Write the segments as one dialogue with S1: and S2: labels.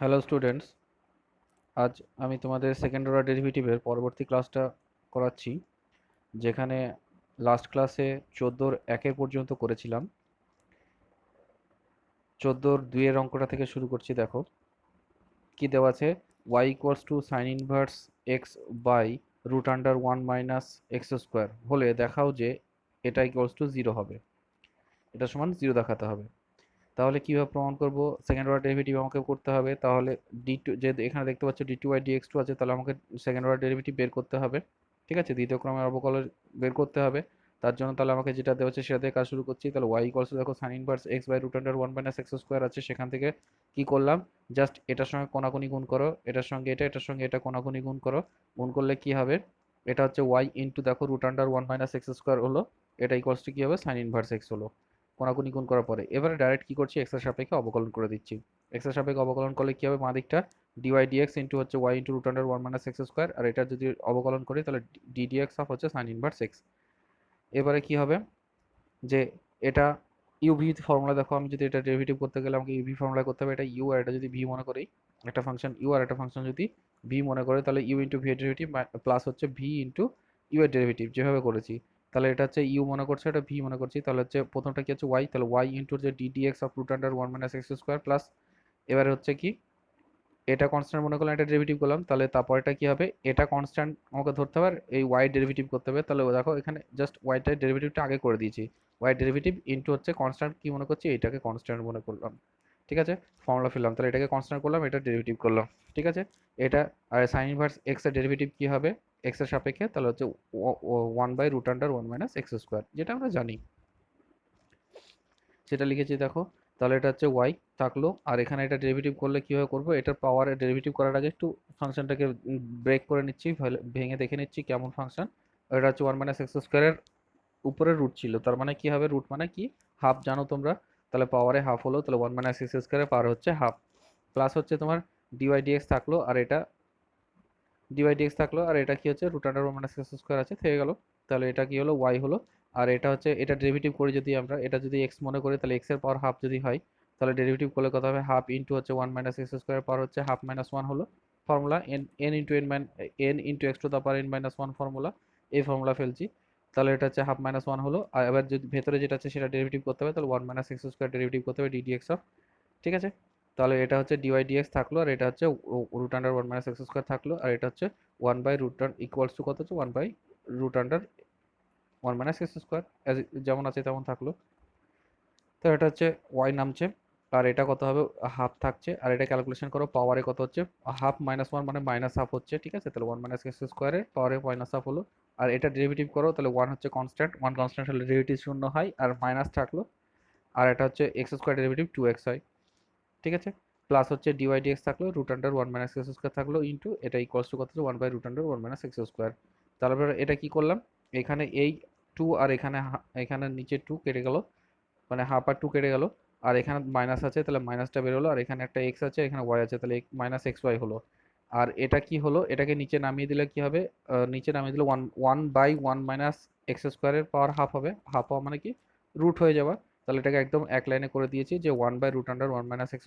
S1: Hello students, আজ আমি তোমাদের সেকেন্ড অর্ডার ডেরিভেটিভের পরবর্তী ক্লাসটা করাচ্ছি, যেখানে লাস্ট ক্লাসে 14-র 1 পর্যন্ত করেছিলাম। 14-র 2-এর অঙ্কটা থেকে শুরু করছি। দেখো কি দেওয়া আছে। y equals to sine inverse X by root under 1 - x² হলে দেখাও যে এটা ইকুয়ালস টু 0 হবে, এটা সমান 0 দেখাতে হবে। তাহলে কীভাবে প্রমাণ করব? সেকেন্ড অর্ডার ডেরিভেটিভ আমাকে করতে হবে। তাহলে ডি টু, যে এখানে দেখতে পাচ্ছ d2/dx2 আছে, তাহলে আমাকে সেকেন্ড অর্ডার ডেরিভেটিভ বের করতে হবে। ঠিক আছে, দ্বিতীয় ক্রমের অবকলন বের করতে হবে। তার জন্য তাহলে আমাকে যেটা দেওয়া হচ্ছে সেটা দিয়ে কাজ শুরু করছি। তাহলে y ইকুয়ালস দেখো sine inverse X by root under 1 - x² আছে, সেখান থেকে কি করলাম, জাস্ট এটার সঙ্গে কোনাকুনি গুণ করো, এটার সঙ্গে এটা, এটার সঙ্গে এটা কোনাকুনি গুণ করো। গুণ করলে কি হবে, এটা হচ্ছে y ইন্টু দেখো রুট আন্ডার 1 - x² হলো, এটা ইকুয়ালস টু কি হবে, সাইন ইনভার্স এক্স হলো। কোনাকুনি গুণ করার পরে এবারে ডাইরেক্ট কি করছি, এক্স এর সাপেক্ষে অবকলন করে দিচ্ছি। এক্স এর সাপেক্ষে অবকলন করলে কি হবে, বাঁ দিকটা ডিওয়াই ডিএক্স ইন্টু হচ্ছে Y into root under 1 - x², আর এটা যদি অবকলন করি তাহলে ডি ডিএক্স অফ হচ্ছে সাইন ইনভার্স এক্স। এবারে কি হবে, যে এটা ইউভি ফর্মুলা দেখো, আমি যদি এটা ডেরিভেটিভ করতে গেলে আমাকে ইউভি ফর্মুলা করতে হবে। এটা ইউ আর এটা যদি ভি মনে করি, একটা ফাংশন ইউ আর একটা ফাংশন যদি ভি মনে করে, তাহলে ইউ ইন্টু ভি এর ডেরিভেটিভ প্লাস হচ্ছে ভি ইন্টু ইউ এর ডেরিভেটিভ যেভাবে করেছি। তাহলে এটা হচ্ছে ইউ মনে করছে, এটা ভি মনে করছি, তাহলে হচ্ছে প্রথমটা কি হচ্ছে ওয়াই, তাহলে ওয়াই ইন্টু যে D D X of root under 1 - x² plus এবারে হচ্ছে কি, এটা কনস্ট্যান্ট মনে করলাম, এটা ডেরিভেটিভ করলাম, তাহলে তারপরটা কি হবে, এটা কনস্ট্যান্ট আমাকে ধরতে হবে আর এই ওয়াই ডেরিভেটিভ করতে হবে। তাহলে দেখো এখানে জাস্ট ওয়াইটার ডেরিভেটিভটা আগে করে দিয়েছি। ওয়াই ডেরিভেটিভ ইনটু হচ্ছে কনস্ট্যান্ট কি মনে করছি, এটাকে কনস্ট্যান্ট মনে করলাম। ঠিক আছে, ফর্মুলা ফেললাম, তাহলে এটাকে কনস্ট্যান্ট করলাম, এটা ডেরিভেটিভ করলাম। ঠিক আছে, এটা আর সাইন ইনভার্স এক্স এর ডেরিভেটিভ কি হবে, এক্স এর সাপেক্ষে, তাহলে হচ্ছে 1/√1 - x², যেটা আমরা জানি, সেটা লিখেছি দেখো। তাহলে এটা হচ্ছে ওয়াই থাকলো, আর এখানে এটা ডেরিভেটিভ করলে কীভাবে করবো, এটার পাওয়ারের ডেরিভেটিভ করার আগে একটু ফাংশনটাকে ব্রেক করে নিচ্ছি, ভেঙে দেখে নিচ্ছি কেমন ফাংশন। এটা হচ্ছে 1 - x² উপরে রুট ছিল, তার মানে কি হবে, রুট মানে কি, হাফ জানো তোমরা, তাহলে পাওয়ারে হাফ হলো, তাহলে 1 - x² পাওয়ার হচ্ছে হাফ। প্লাস হচ্ছে তোমার ডিওয়াই ডিএক্স থাকলো, আর এটা ডিওয়াই ডিএক্স থাকলো, আর এটা কি হচ্ছে রুট আন্ডার 1 - x² আছে, থেকে গেল। তাহলে এটা কি হলো, ওয়াই হলো। আর এটা হচ্ছে, এটা ডেরিভেটিভ করি যদি আমরা, এটা যদি এক্স মনে করি, তাহলে এক্স এর পাওয়ার হাফ যদি হয়, তাহলে ডেরিভেটিভ করলে কত হবে, হাফ ইন্টু হচ্ছে 1 - x² পাওয়ার হচ্ছে হাফ মাইনাস ওয়ান হলো। Formula N N into N into X to the power n - 1 formula, এই ফর্মুলা ফেলছি। তাহলে এটা হচ্ছে হাফ মাইনাস ওয়ান হলো, আর এবার যদি ভেতরে যেটা আছে সেটা ডেরিভেটিভ করতে হবে, তাহলে 1 - x² ডেরিভেটিভ করতে হবে ডিডিএক্স অফ। ঠিক আছে, তাহলে এটা হচ্ছে ডিওয়াই ডিএক্স থাকলো, আর এটা হচ্ছে রুট আন্ডার 1 - x² থাকলো, আর এটা হচ্ছে 1/√, ইকুয়ালস টু কত হচ্ছে 1/√1 - x², যেমন আছে তেমন থাকলো। তো এটা হচ্ছে ওয়াই নামছে, আর এটা কত হবে, হাফ থাকছে, আর এটা ক্যালকুলেশন করো, পাওয়ারে কত হচ্ছে, হাফ মাইনাস ওয়ান মানে মাইনাস হাফ হচ্ছে। ঠিক আছে, তাহলে 1 - x² পাওয়ারে মাইনাস হাফ হলো। আর এটা ডেরিভেটিভ করো, তাহলে ওয়ান হচ্ছে কনস্ট্যান্ট, ওয়ান কনস্ট্যান্ট হলে ডেরিভেটিভ শূন্য হয়, আর মাইনাস থাকলো। আর এটা হচ্ছে x² ডেরিভেটিভ 2x হয়। ঠিক আছে, প্লাস হচ্ছে ডিওয়াই ডিএক্স থাকলো, রুট আন্ডার 1 - x² থাকলো, ইন্টু এটা ইকুয়ালস টু কত হচ্ছে 1/√1 - x²। তারপরে এটা কি করলাম, এখানে এই টু, আর এখানে এখানে নিচে টু কেটে গেল, মানে হাফ আর টু কেটে গেল, আর এখানে মাইনাস আছে, তাহলে মাইনাসটা বের হলো, আর এখানে একটা এক্স আছে, এখানে ওয়াই আছে, তাহলে -xy হলো। আর এটা কি হলো, এটাকে নিচে নামিয়ে দিলে কি হবে, নিচে নামিয়ে দিলে 1/1 - x² পাওয়ার হাফ হবে। হাফ হওয়া মানে কি, রুট হয়ে যাওয়া। তাহলে এটাকে একদম এক লাইনে করে দিয়েছি, যে 1/√1 - x²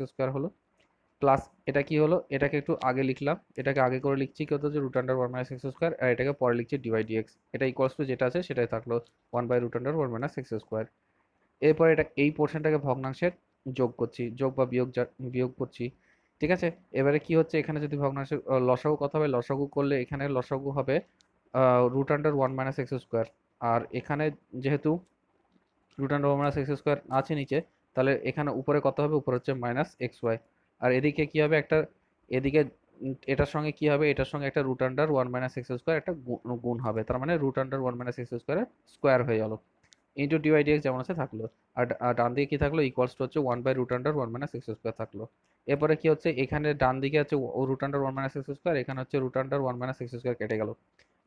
S1: প্লাস এটা কি হলো, এটাকে একটু আগে লিখলাম, এটাকে আগে করে লিখছি কি হতো, যে √1 - x², আর এটাকে পরে লিখছি ডিওয়াই ডিএক্স। এটা ইকুয়ালস টু যেটা আছে সেটাই থাকলো, 1/√1 - x²। এরপর এটা এই পোর্শনটাকে ভগ্নাংশের যোগ করছি, যোগ বা বিয়োগ বিয়োগ করছি। ঠিক আছে, এবারে কি হচ্ছে, এখানে যদি ভগ্নাংশের লসাগু কত হবে, লসাগু করলে এখানে লসাগু হবে √1 - x²। আর এখানে যেহেতু √1 - x² আছে নিচে, তাহলে এখানে উপরে কত হবে, উপরে হচ্ছে -xy। আর এদিকে কি হবে, একটা এদিকে এটার সঙ্গে কি হবে, এটার সঙ্গে একটা √1 - x² একটা গুণ হবে, তার মানে √1 - x² স্কোয়ার হয়ে গেল, ইন্টু ডিওয়াই ডিএক্স যেমন আছে থাকলো। আর ডান দিকে কি থাকলো, ইকুয়ালস টু হচ্ছে 1/√1 - x² এরপরে কি হচ্ছে, এখানে ডান দিকে আছে √1 - x², এখানে হচ্ছে √1 - x² কেটে গেল,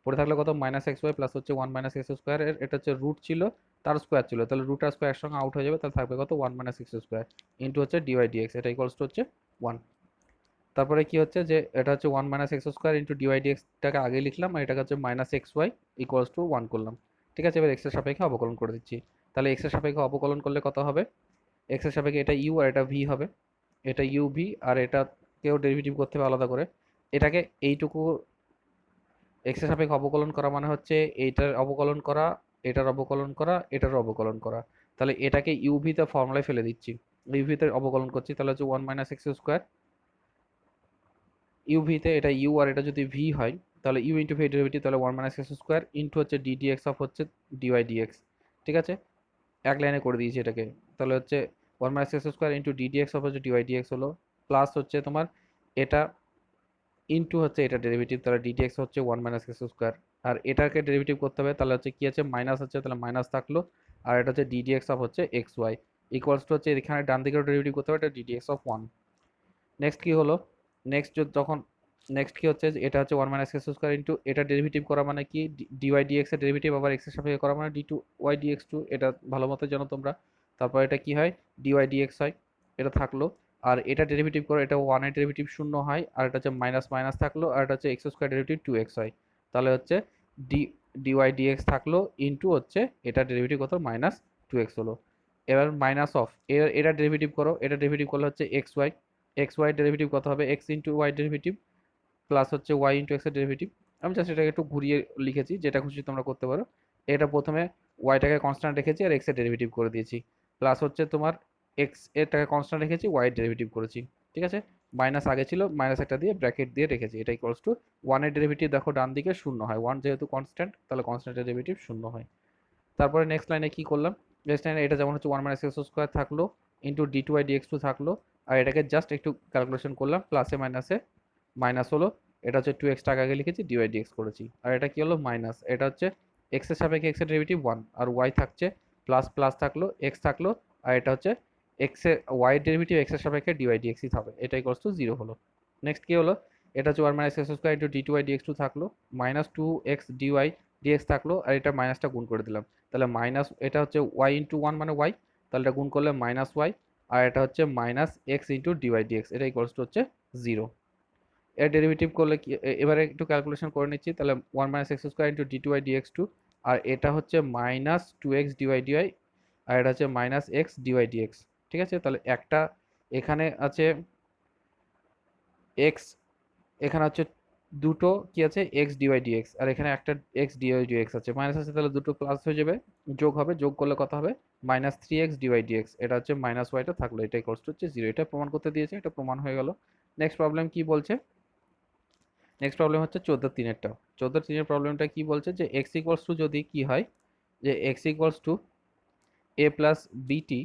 S1: পড়ে থাকলে কত, -xy প্লাস হচ্ছে 1 - x², এটা হচ্ছে রুট ছিল, তার স্কোয়ার ছিল, তাহলে রুট আর স্কোয়ার একসঙ্গে আউট হয়ে যাবে, তাহলে থাকবে কত, 1 - x² ইন্টু হচ্ছে ডিওয়াই ডিএক্স, এটা ইকুয়ালস টু হচ্ছে 1। তারপরে কি হচ্ছে, যে এটা হচ্ছে 1 - x² ইন্টু ডিওয়াই ডিএক্সটাকে আগে লিখলাম, আর এটাকে হচ্ছে -xy ইকুয়ালস টু 1 করলাম। ঠিক আছে, এবার এক্স এর সাপেক্ষে অবকলন করে দিচ্ছি। তাহলে এক্স এর সাপেক্ষে অবকলন করলে কত হবে, এক্স এর সাপেক্ষে এটা ইউ আর এটা ভি হবে, এটা ইউ ভি, আর এটা কেউ ডেরিভেটিভ করতে হবে আলাদা করে। এটাকে এইটুকু এক্সের সাপেক্ষে অবকলন করা মানে হচ্ছে এইটার অবকলন করা, এটার অবকলন করা, এটার অবকলন করা। তাহলে এটাকে ইউভিতে ফর্মুলায় ফেলে দিচ্ছি, ইউভিতে অবকলন করছি, তাহলে হচ্ছে ওয়ান মাইনাস এক্স স্কোয়ার। ইউভিতে এটা ইউ আর এটা যদি ভি হয় তাহলে ইউ ইন্টু ভি ডেরিভেটিভ, তাহলে one minus x square into হচ্ছে ডি ডি এক্স অফ হচ্ছে ডিওয়াই ডিএক্স। ঠিক আছে, এক লাইনে করে দিয়েছি এটাকে। তাহলে হচ্ছে one minus x square into D D X of হচ্ছে ডিওয়াই ডিএক্স হলো, প্লাস হচ্ছে তোমার এটা ইনটু হচ্ছে এটা ডেরিভেটিভ, তাহলে ডিডিএক্স হচ্ছে ওয়ান মাইনাস এক্স স্কোয়ার। আর এটাকে ডেরিভেটিভ করতে হবে, তাহলে হচ্ছে কি আছে মাইনাস আছে, তাহলে মাইনাস থাকলো। আর এটা হচ্ছে ডিডিএক্স অফ হচ্ছে এক্স ওয়াই ইকুয়ালস টু হচ্ছে এখানে ডান দিকের ডেরিভেটিভ করতে হবে, এটা ডিডিএক্স অফ ওয়ান। নেক্সট কি হলো, নেক্সট যখন নেক্সট কি হচ্ছে যে এটা হচ্ছে one minus x square into এটা ডেরিভেটিভ করা মানে কি ডিওয়াই ডিএক্স এর ডেরিভেটিভ আবার এক্স এর সাপেক্ষে করা মানে D two Y dx two, এটা ভালো মতো জানো তোমরা। তারপর এটা কি হয় ডিওয়াই ডিএক্স হয়, এটা থাকলো। আর এটা ডেরিভেটিভ করে এটা ওয়ানের ডেরিভেটিভ শূন্য হয়, আর এটা হচ্ছে মাইনাস মাইনাস থাকলো, আর এটা হচ্ছে X square derivative two X হয়। তাহলে হচ্ছে ডি ডিওয়াই ডিএক্স থাকলো ইন্টু হচ্ছে এটা ডেরিভেটিভ কত মাইনাস টু এক্স হলো। এবার মাইনাস অফ এটা ডেরিভেটিভ করো, এটা ডেরিভেটিভ করলে হচ্ছে X Y, X Y derivative কত হবে X into Y derivative plus হচ্ছে ওয়াই ইন্টু এক্স এর ডেরিভেটিভ। আমি জাস্ট এটাকে একটু ঘুরিয়ে লিখেছি, যেটা খুশি তোমরা করতে পারো। এটা প্রথমে ওয়াইটাকে কনস্ট্যান্ট রেখেছি আর এক্স এর ডেরিভেটিভ করে দিয়েছি, প্লাস হচ্ছে তোমার এক্স এরটাকে কনস্ট্যান্ট রেখেছি ওয়াই এর ডেরিভেটিভ করেছি। ঠিক আছে, মাইনাস আগে ছিল, মাইনাস একটা দিয়ে ব্র্যাকেট দিয়ে রেখেছি, এটা ইকুয়ালস টু ওয়ানের ডেরিভেটিভ দেখো ডান দিকে শূন্য হয়, ওয়ান যেহেতু কনস্ট্যান্ট তাহলে কনস্ট্যান্টের ডেরিভেটিভ শূন্য হয়। তারপরে নেক্সট লাইনে কি করলাম, নেক্সট লাইনে এটা যেমন হচ্ছে ওয়ান মাইনাস এক্স স্কোয়ার থাকলো into D two Y dx two থাকলো, আর এটাকে জাস্ট একটু ক্যালকুলেশন করলাম প্লাসে মাইনাসে, মাইনাস হলো, এটা হচ্ছে টু এক্স টাকা আগে লিখেছি ডিওয়াই ডিএক্স করেছি, আর এটা কি হলো মাইনাস, এটা হচ্ছে এক্স এর সাপেক্ষে এক্স এর ডেরিভেটিভ ওয়ান, আর ওয়াই থাকছে প্লাস প্লাস থাকলো এক্স থাকলো, আর এটা হচ্ছে এক্স এর ওয়াই ডেরিভেটিভ এক্স এর সাপেক্ষে ডিওয়াই ডিএক্সই হবে, এটা ইকুয়ালস টু জিরো হলো। নেক্সট কি হলো, এটা হচ্ছে one minus x square into D two Y dx two থাকলো, minus two x dy dx থাকলো, আর এটা মাইনাসটা গুণ করে দিলাম, তাহলে মাইনাস এটা হচ্ছে ওয়াই ইন্টু ওয়ান মানে ওয়াই, তাহলে এটা গুণ করলে মাইনাস ওয়াই, আর এটা হচ্ছে minus x into dy dx, এটা ইকুয়ালস টু হচ্ছে জিরো। এর ডেরিভেটিভ করলে কি এবারে একটু ক্যালকুলেশন করে নিচ্ছি, তাহলে one minus x square into D two Y dx two, আর এটা হচ্ছে minus two x dy dy, আর এটা হচ্ছে মাইনাস এক্স ডিওয়াই ডিএক্স। ঠিক আছে, তাহলে একটা এখানে আছে এক্স, এখানে হচ্ছে দুটো কি আছে এক্স ডিওয়াই ডিএক্স, আর এখানে একটা এক্স ডিওয়াই ডিএক্স আছে, মাইনাস আছে, তাহলে দুটো প্লাস হয়ে যাবে, যোগ হবে, যোগ করলে কত হবে minus three X dy dx, এটা হচ্ছে মাইনাস ওয়াইটা থাকলো, এটা ইকুয়ালস টু হচ্ছে জিরো, এটা প্রমাণ করতে দিয়েছে, এটা প্রমাণ হয়ে গেল। নেক্সট প্রবলেম কি বলছে, নেক্সট প্রবলেম হচ্ছে 14-3-টা। 14-3 প্রবলেমটা কি বলছে যে এক্স ইকুয়ালস টু যদি কি হয়, যে x equals to A plus বিটি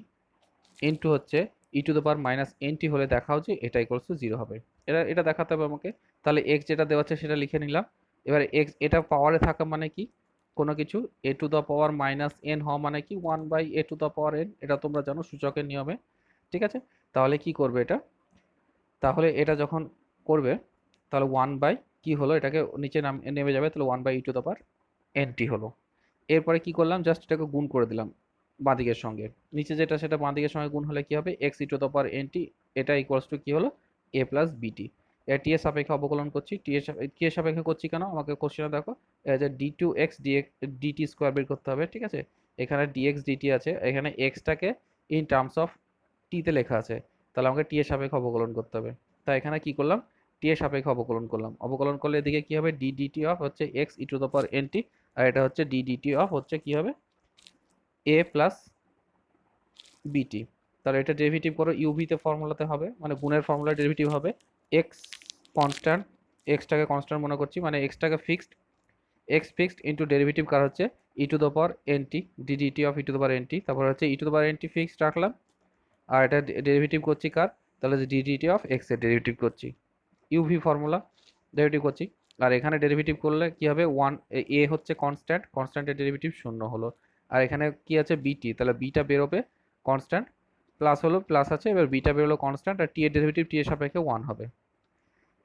S1: ইন্টু হচ্ছে e to the power minus N T হলে দেখাও যে এটা ইকুয়ালস টু জিরো হবে। এটা এটা দেখাতে হবে আমাকে। তাহলে এক্স যেটা দেওয়া আছে সেটা লিখে নিলাম। এবার এক্স এটা পাওয়ারে থাকা মানে কি, কোনো কিছু a to the power minus n হওয়া মানে কি one by a to the power n, এটা তোমরা জানো সূচকের নিয়মে। ঠিক আছে, তাহলে কি করবে এটা, তাহলে এটা যখন করবে তাহলে ওয়ান বাই কি হলো, এটাকে নিচে নেমে যাবে, তাহলে one by e to the power nt হলো। এরপরে কি করলাম, জাস্ট এটাকে গুণ করে দিলাম বাঁদিকের সঙ্গে, নিচে যেটা সেটা বাঁদিকের সঙ্গে গুণ হলে কি হবে x e to the power nt, এটা ইকুয়ালস টু কি হলো এ প্লাস বিটি। এটা টি এর সাপেক্ষে অবকলন করছি, টি এর সাপেক্ষে করছি কেন আমাকে কোশ্চেনে দেখো, যে D two x DT square বের করতে হবে। ঠিক আছে, এখানে ডিএক্স ডিটি আছে, এখানে এক্সটাকে ইন টার্মস অফ টিতে লেখা আছে, তাহলে আমাকে টি এর সাপেক্ষে অবকলন করতে হবে। তাই এখানে কি করলাম টি এর সাপেক্ষে অবকলন করলাম, অবকলন করলে এদিকে কি হবে ডি ডিটি অফ হচ্ছে x e to the power nt, আর এটা হচ্ছে ডি ডিটি অফ হচ্ছে কি হবে এ প্লাস বিটি। তাহলে এটা ডেরিভেটিভ করো ইউভিতে ফর্মুলাতে হবে, মানে গুণের ফর্মুলা ডেরিভেটিভ হবে এক্স কনস্ট্যান্ট, এক্সটাকে কনস্ট্যান্ট মনে করছি মানে এক্সটাকে fixed, x fixed into derivative কার হচ্ছে e to the power nt d dt of e to the power nt, তারপর হচ্ছে e to the power nt fixed রাখলাম, আর এটা ডেরিভেটিভ করছি কার, তাহলে ডিডিটি অফ এক্স এর ডেরিভেটিভ করছি, ইউভি ফর্মুলা ডেরিভেটিভ করছি। আর এখানে ডেরিভেটিভ করলে কি হবে ওয়ান, এ হচ্ছে কনস্ট্যান্ট, কনস্ট্যান্টের ডেরিভেটিভ শূন্য হলো, আর এখানে কি আছে বিটি, তাহলে বিটা বেরোবে কনস্ট্যান্ট, প্লাস হলো প্লাস আছে, এবার বিটা বেরোলো কনস্ট্যান্ট, আর টি এর ডেরিভেটিভ টি এর সাপেক্ষে ওয়ান হবে।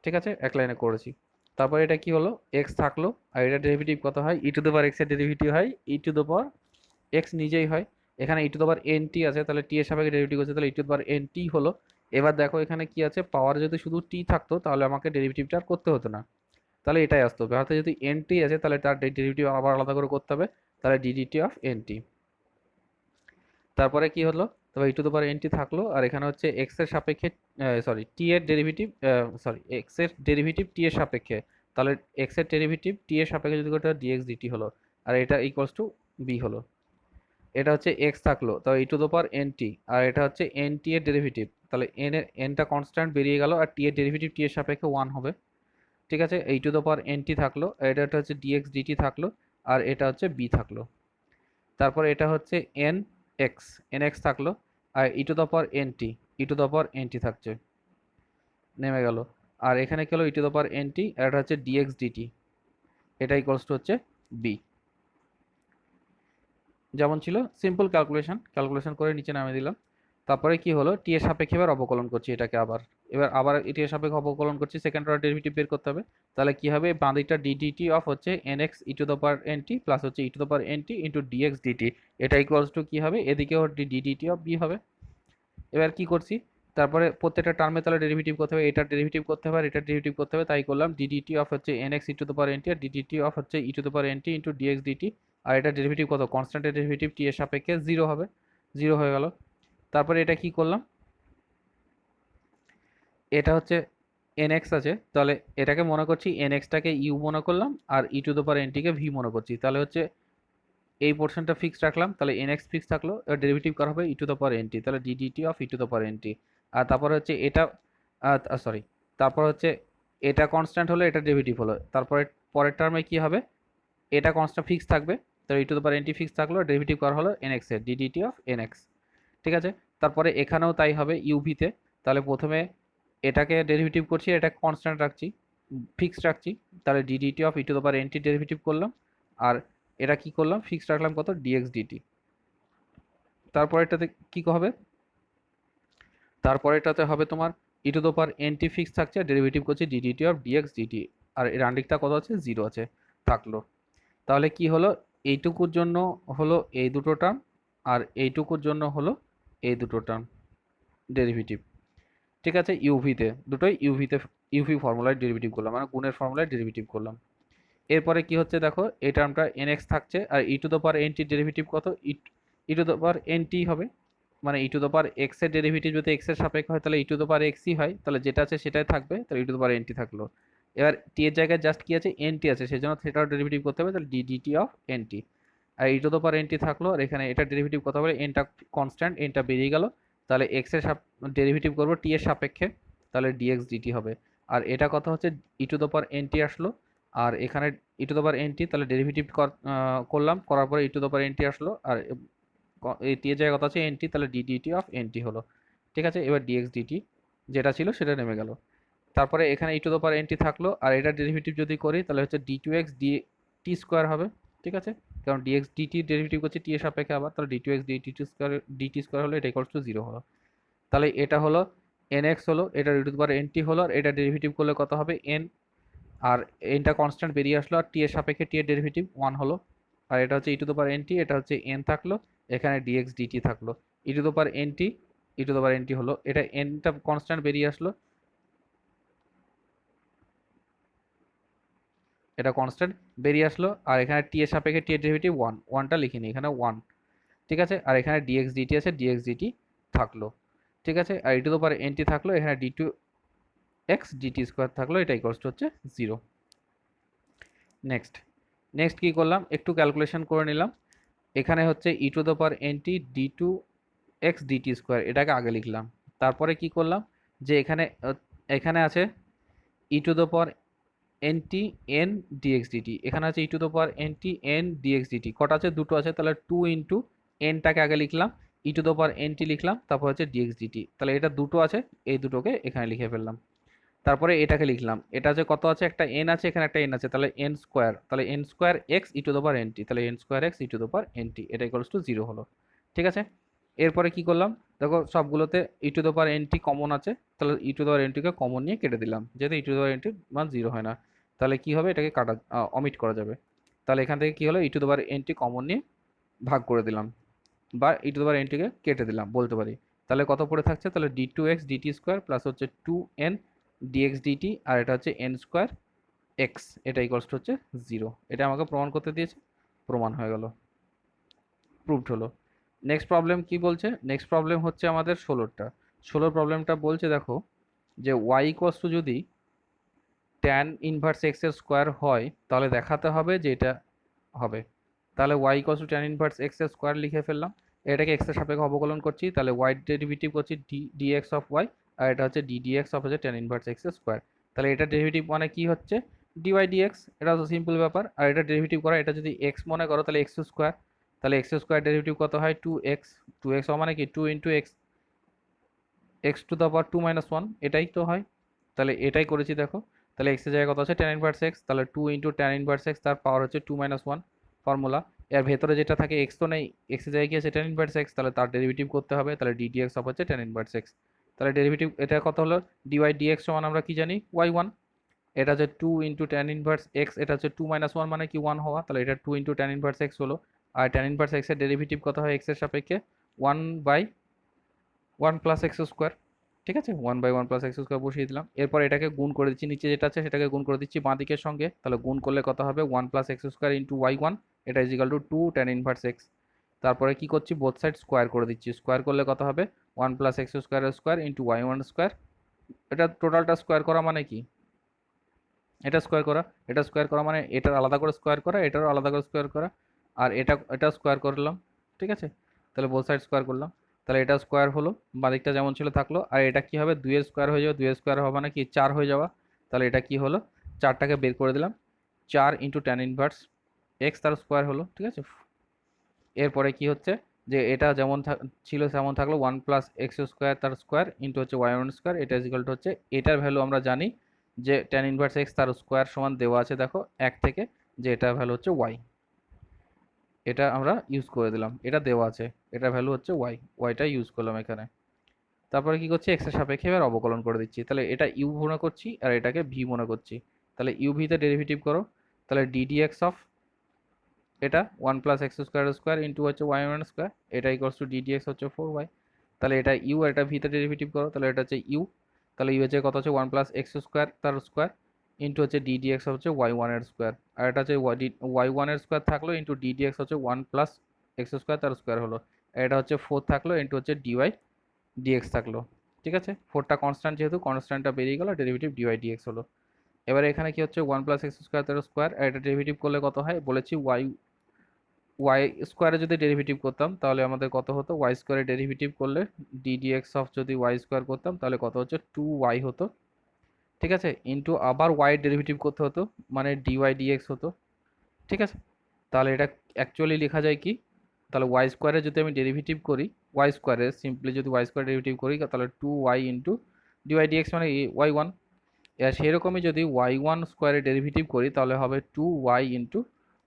S1: ঠিক আছে, এক লাইনে করেছি। তারপর এটা কি হলো এক্স থাকলো, আর এটা ডেরিভেটিভ কত হয় e to the power x এর ডেরিভেটিভ হয় e to the power x নিজেই হয়, এখানে e to the power N t আছে, তাহলে টি এর সাপেক্ষে ডেরিভেটিভ হচ্ছে, তাহলে e to the power N t হলো। এবার দেখো এখানে কি আছে, পাওয়ার যদি শুধু টি থাকতো তাহলে আমাকে ডেরিভেটিভটা আর করতে হতো না, তাহলে এটাই আসতো, হাতে যদি এন টি আছে তাহলে তার ডেরিভেটিভ আবার আলাদা করে করতে হবে, তাহলে ডিডিটি অফ এন টি। তারপরে কি হলো তবে ই টু দ্য পাওয়ার এনটি থাকলো, আর এখানে হচ্ছে এক্স এর সাপেক্ষে সরি টি এর ডেরিভেটিভ, সরি এক্স এর ডেরিভেটিভ টি এর সাপেক্ষে, তাহলে এক্স এর ডেরিভেটিভ টি এর সাপেক্ষে যদি করতে হয় ডিএক্স ডিটি হলো, আর এটা ইকুয়ালস টু বি হলো। এটা হচ্ছে এক্স থাকলো, তাহলে e to the power N T, আর এটা হচ্ছে এন টি এর ডেরিভেটিভ, তাহলে এন এর এনটা কনস্ট্যান্ট বেরিয়ে গেল, আর টি এর ডেরিভেটিভ টি এর সাপেক্ষে 1 হবে। ঠিক আছে, e to the power N T থাকলো, এটা হচ্ছে ডিএক্স ডিটি থাকলো, আর এটা হচ্ছে বি থাকলো। তারপর এটা হচ্ছে এন এক্স, এন এক্স থাকলো, আর ই to the power N t, e to the power N t থাকছে, নেমে গেল। আর এখানে কি হলো, e to the power N T, আর এটা হচ্ছে ডিএক্স ডিটি, এটা ইকুয়ালস টু হচ্ছে বি। যেমন ছিল সিম্পল ক্যালকুলেশন করে নিচে নামিয়ে দিলাম। তারপরে কি হলো, টি এর সাপেক্ষে এবার অবকলন করছি এটাকে, এবার টি এর সাপেক্ষে অবকলন করছি, সেকেন্ড অর্ডার ডেরিভেটিভ বের করতে হবে। তাহলে কি হবে, বাঁ দিকটা ডিডিটি অফ হচ্ছে n x e to the power N t plus হচ্ছে e to the power N t into dx dt, এটা ইকুয়ালস টু কি হবে, এদিকেও ডিডিটি অফ বি হবে। এবার কি করছি, তারপরে প্রত্যেকটা টার্মে তাহলে ডেরিভেটিভ করতে হবে, এটার ডেরিভেটিভ করতে হবে আর এটার ডেরিভেটিভ করতে হবে, তাই করলাম ডিডিটি অফ হচ্ছে n x e to the power N T আর ডিডিটি অফ হচ্ছে e to the power N t into dx DT. আর এটার ডেরিভেটিভ কত, কনস্ট্যান্টের ডেরিভেটিভ টি এর সাপেক্ষে 0 হবে, 0 হয়ে গেল। তারপরে এটা কি করলাম, এটা হচ্ছে এন এক্স আছে, তাহলে এটাকে মনে করছি এন এক্সটাকে ইউ মনে করলাম, আর ই টু দ্য পাওয়ার এন টিকে ভি মনে করছি, তাহলে হচ্ছে এই পোর্শনটা ফিক্স রাখলাম, তাহলে এন এক্স ফিক্স থাকলো, এবার ডেরিভেটিভ করা হবে e to the power N t, তাহলে DDT of e to the power N T. আর তারপর হচ্ছে এটা সরি, তারপর হচ্ছে এটা কনস্ট্যান্ট হলো, এটা ডেরিভেটিভ হলো, তারপরে পরের টার্মে কি হবে, এটা কনস্ট্যান্ট ফিক্স থাকবে, তাহলে e to the power N t fix থাকলো, ডেরিভেটিভ করা হলো এন এক্স এর ডিডিটি অফ এন এক্স। ঠিক আছে, তারপরে এখানেও তাই হবে ইউভিতে, তাহলে প্রথমে এটাকে ডেরিভেটিভ করছি, এটা কনস্ট্যান্ট রাখছি, ফিক্সড রাখছি, তাহলে DDT of e to the power N t derivative করলাম, আর এটা কি করলাম, ফিক্সড রাখলাম কত, ডিএক্স ডিটি। তারপর এটাতে কি হবে, তারপরে এটাতে হবে তোমার e to the power N t fix থাকছে, ডেরিভেটিভ করছি ডিডিটি অফ ডিএক্স ডিটি, আর এর ডান কত আছে, 0 আছে, থাকলো। তাহলে কি হলো, এইটুকুর জন্য হলো এই দুটো টার্ম, আর এইটুকুর জন্য হলো এই দুটো টার্ম ডেরিভেটিভ। ঠিক আছে, ইউভিতে দুটোই ইউভি ফর্মুলায় ডেরিভেটিভ করলাম, মানে গুণের ফর্মুলায় ডেরিভেটিভ করলাম। এরপরে কি হচ্ছে দেখো, এই টার্মটা এন এক্স থাকছে, আর ই to the power N t derivative কত, e to the power N t হবে, মানে e to the power x এর ডেরিভেটিভ যদি এক্স এর সাপেক্ষে হয় তাহলে ই টু দ্য পাওয়ার এক্সই হয়, তাহলে যেটা আছে সেটাই থাকবে, তাহলে e to the power N T থাকলো। এবার টি এর জায়গায় জাস্ট কি আছে, এন টি আছে, সেই জন্য সেটাও ডেরিভেটিভ করতে হবে, তাহলে ডিডিটি অফ এন টি, আর ই to the power N T থাকলো, আর এখানে এটা ডেরিভেটিভ কত হবে, এনটা কনস্ট্যান্ট, এনটা বেরিয়ে গেল, তাহলে এক্স এর ডেরিভেটিভ করবো টি এর সাপেক্ষে, তাহলে ডিএক্স ডিটি হবে। আর এটা কথা হচ্ছে e to the power N t আসলো, আর এখানে e to the power N t, তাহলে ডেরিভেটিভ করলাম, করার পরে e to the power N t আসলো, আর এই টি এর জায়গায় কথা আছে এন টি, তাহলে ডিডিটি অফ এন টি হলো। ঠিক আছে, এবার ডিএক্স ডিটি যেটা ছিল সেটা নেমে গেল। তারপরে এখানে e to the power N T থাকলো, আর এটা ডেরিভেটিভ যদি করি তাহলে হচ্ছে d two x D T square হবে। ঠিক আছে, কারণ ডিএক্স ডিটি ডেরিভেটিভ করছে টি এর সাপেক্ষে, আবার তাহলে D two x D T square হলো, এটা ইকুয়ালস টু 0 হলো। তাহলে এটা হলো এন এক্স হলো, এটা e to the power N t হলো, আর এটা ডেরিভেটিভ করলে কত হবে এন, আর এনটা কনস্ট্যান্ট বেরিয়ে আসলো, আর টি এর সাপেক্ষে টি এর ডেরিভেটিভ 1 হলো, আর এটা হচ্ছে e to the power N t, এটা হচ্ছে এন থাকলো, এখানে ডিএক্স ডিটি থাকলো, e to the power N t, e to the power N t হলো, এটা এনটা কনস্ট্যান্ট বেরিয়ে আসলো, এটা কনস্ট্যান্ট বেরিয়ে আসলো, আর এখানে টি এর সাপেক্ষে টি এর ডেরিভেটিভ 1, 1টা লিখিনি এখানে 1। ঠিক আছে, আর এখানে ডিএক্স ডিটি আছে, ডিএক্স ডিটি থাকলো। ঠিক আছে, আর ই to the power N T থাকলো, এখানে d two x DT square থাকলো, এটা ইকুয়ালস টু হচ্ছে 0। নেক্সট নেক্সট কি করলাম, একটু ক্যালকুলেশন করে নিলাম। এখানে হচ্ছে e to the power N t d two x DT square, এটাকে আগে লিখলাম। তারপরে কি করলাম, যে এখানে এখানে আছে e to the power N t n dx dt, এখানে আছে e to the power N t n dx dt, কটা আছে, দুটো আছে, তাহলে 2 ইন্টু এনটাকে আগে লিখলাম, e to the power N t লিখলাম, তারপর হচ্ছে ডিএক্স ডিটি, তাহলে এটা দুটো আছে, এই দুটোকে এখানে লিখে ফেললাম। তারপরে এটাকে লিখলাম, এটা যে কত আছে, একটা এন আছে, এখানে একটা এন আছে, তাহলে এন স্কোয়ার, তাহলে n square x e to the power N t, তাহলে n square x e to the power N t, এটা ইকুয়ালস টু 0 হলো। ঠিক আছে, এরপরে কি করলাম, দেখো সবগুলোতে e to the power N t common আছে, তাহলে e to the power n টিকে কমন নিয়ে কেটে দিলাম, যেহেতু e to the power n টির মান 0 হয় না, তাহলে কি হবে, এটাকে কাটা অমিট করা যাবে। তাহলে এখান থেকে কি হলো, e to the power N t common নিয়ে ভাগ করে দিলাম, বা e to the power n টিকে কেটে দিলাম বলতে পারি। তাহলে কত পড়ে থাকছে, তাহলে D two x DT square plus হচ্ছে 2n ডিএক্স ডিটি, আর এটা হচ্ছে এন স্কোয়ার এক্স, এটা ইকুয়ালস টু হচ্ছে 0। এটা আমাকে প্রমাণ করতে দিয়েছে, প্রমাণ হয়ে গেল, প্রুভড হলো। নেক্সট প্রবলেম কি বলছে? নেক্সট প্রবলেম হচ্ছে আমাদের 16টা। 16 প্রবলেমটা বলছে দেখো যে y ইকুয়ালস টু যদি ট্যান ইনভার্স এক্স এর স্কোয়ার হয় তাহলে দেখাতে হবে যে এটা হবে। তাহলে y equals two tan inverse x এর স্কোয়ার লিখে ফেললাম। এটাকে এক্স এর সাপেক্ষে অবকলন করছি, তাহলে y ডেরিভেটিভ করছি dx অফ y, আর এটা হচ্ছে ddx অফ হচ্ছে ট্যান ইনভার্স এক্স এর স্কোয়ার। তাহলে এটা ডেরিভেটিভ মানে কি হচ্ছে dy dx, এটা তো সিম্পল ব্যাপার। আর এটা ডেরিভেটিভ করা, এটা যদি x মনে করো তাহলে এক্স স্কোয়ার, তাহলে এক্স স্কোয়ার ডেরিভেটিভ কত হয় 2x। 2x মানে কি 2 into x, x two the পাওয়ার 2 - 1, এটাই তো হয়। তাহলে এটাই করেছি দেখো। তাহলে এক্স এর জায়গায় কত আছে ট্যান ইনভার্স এক্স, তাহলে 2 ইন্টু ট্যান ইনভার্স এক্স, তার পাওয়ার হচ্ছে 2 - 1 ফর্মুলা। এর ভেতরে যেটা থাকে এক্স তো নেই, এক্স এর জায়গায় কি আছে ট্যান ইনভার্স এক্স, তাহলে তার ডেরিভেটিভ করতে হবে, তাহলে ডি ডিএক্স অফ হচ্ছে ট্যান ইনভার্স এক্স। তাহলে ডেরিভেটিভ এটা কত হলো ডিওয়াই ডিএক্স সমান আমরা কি জানি y1। এটা হচ্ছে 2 ইন্টু ট্যান ইনভার্স এক্স, এটা হচ্ছে 2 - 1 মানে কি 1 হওয়া, তাহলে এটা 2 ইন্টু ট্যান ইনভার্স এক্স হলো। আর ট্যান ইনভার্স এক্স এর ডেরিভেটিভ কত হয় এক্স এর সাপেক্ষে 1/1 প্লাস এক্স স্কোয়ার। ঠিক আছে, 1/1 প্লাস এক্স স্কোয়ার বসিয়ে দিলাম। এরপর এটাকে গুণ করে দিচ্ছি, নিচে যেটা আছে সেটাকে গুণ করে দিচ্ছি বাঁ দিকের সঙ্গে, তাহলে গুণ করলে কত হবে 1 plus x square into y1, এটা is equal to 2 tan inverse x. তারপরে কি করছি বোথ সাইড স্কোয়ার করে দিচ্ছি, স্কোয়ার করলে কত হবে 1 plus x square square into y1 square. এটা টোটালটা স্কোয়ার করা মানে কি এটা স্কোয়ার করা, এটা স্কোয়ার করা মানে এটার আলাদা করে স্কোয়ার করা, এটারও আলাদা করে স্কোয়ার করা, আর এটা স্কোয়ার করলাম। ঠিক আছে, তাহলে বোথ সাইড স্কোয়ার করলাম, তাহলে এটা স্কোয়ার হলো, বাদিকটা যেমন ছিল থাকলো। আর এটা কি হবে 2 এর স্কোয়ার হয়ে যাবে, 2 এর স্কোয়ার হবে মানে কি 4 হয়ে যাওয়া। তাহলে এটা কি হলো 4টাকে বের করে দিলাম, 4 ইন্টু ট্যান ইনভার্স এক্স তার স্কোয়ার হলো। ঠিক আছে, এরপরে কি হচ্ছে যে এটা যেমন ছিল তেমন থাকলো 1 প্লাস এক্স স্কোয়ার তার স্কোয়ার ইন্টু হচ্ছে y1 স্কোয়ার, এটা ইজ ইকাল টু হচ্ছে এটার ভ্যালু আমরা জানি যে ট্যান ইনভার্স এক্স তার স্কোয়ার সমান দেওয়া আছে দেখো 1 থেকে, যে এটার ভ্যালু হচ্ছে y। এটা আমরা ইউজ করে দিলাম, এটা দেওয়া আছে, এটার ভ্যালু হচ্ছে y, ওয়াইটা ইউজ করলাম এখানে। তারপরে কি করছি এক্স এর সাপেক্ষে এবার অবকলন করে দিচ্ছি, তাহলে এটা ইউ মনে করছি আর এটাকে ভি মনে করছি। তাহলে ইউ ভিতে ডেরিভেটিভ করো, তাহলে ডিডিএক্স অফ এটা 1 plus x square square into হচ্ছে y1 স্কোয়ার, এটা ইকুয়ালস টু ডিডিএক্স হচ্ছে 4y। তাহলে এটা ইউ আর এটা ভিতে ডেরিভেটিভ করো, তাহলে এটা হচ্ছে ইউ, তাহলে ইউ হচ্ছে কত হচ্ছে 1 প্লাস এক্স স্কোয়ার তার স্কোয়ার ইন্টু হচ্ছে ডিডিএক্স হচ্ছে y1 এর স্কোয়ার, আর এটা হচ্ছে y1 এর স্কোয়ার থাকলো ইন্টু ডিডিএক্স হচ্ছে 1 প্লাস এক্স স্কোয়ার তার স্কোয়ার হলো, আর এটা হচ্ছে 4 থাকলো ইন্টু হচ্ছে ডিওয়াই ডিএক্স থাকলো। ঠিক আছে, 4টা কনস্ট্যান্ট, যেহেতু কনস্ট্যান্টটা বেরিয়ে গেল, ডেরিভেটিভ ডিওয়াই ডিএক্স হলো। এবারে এখানে কি হচ্ছে 1 প্লাস এক্স স্কোয়ার তার স্কোয়ার, আর এটা ডেরিভেটিভ করলে কত হয় বলেছি ওয়াই স্কোয়ারে যদি ডেরিভেটিভ করতাম তাহলে আমাদের কত হতো ওয়াই স্কোয়ারে ডেরিভেটিভ করলে ডিডিএক্স অফ যদি ওয়াই স্কোয়ার করতাম তাহলে কত হচ্ছে 2y হতো। ঠিক আছে, ইন্টু আবার ওয়াই ডেরিভেটিভ করতে হতো মানে ডিওয়াই ডিএক্স হতো। ঠিক আছে, তাহলে এটা অ্যাকচুয়ালি লেখা যায় কি, তাহলে ওয়াই স্কোয়ারে যদি আমি ডেরিভেটিভ করি, ওয়াই স্কোয়ারে সিম্পলি যদি ওয়াই স্কোয়ার ডেরিভেটিভ করি তাহলে 2y ইন্টু ডিওয়াই ডিএক্স মানে y1। এর সেরকমই যদি y1 স্কোয়ারে ডেরিভেটিভ করি তাহলে হবে 2y into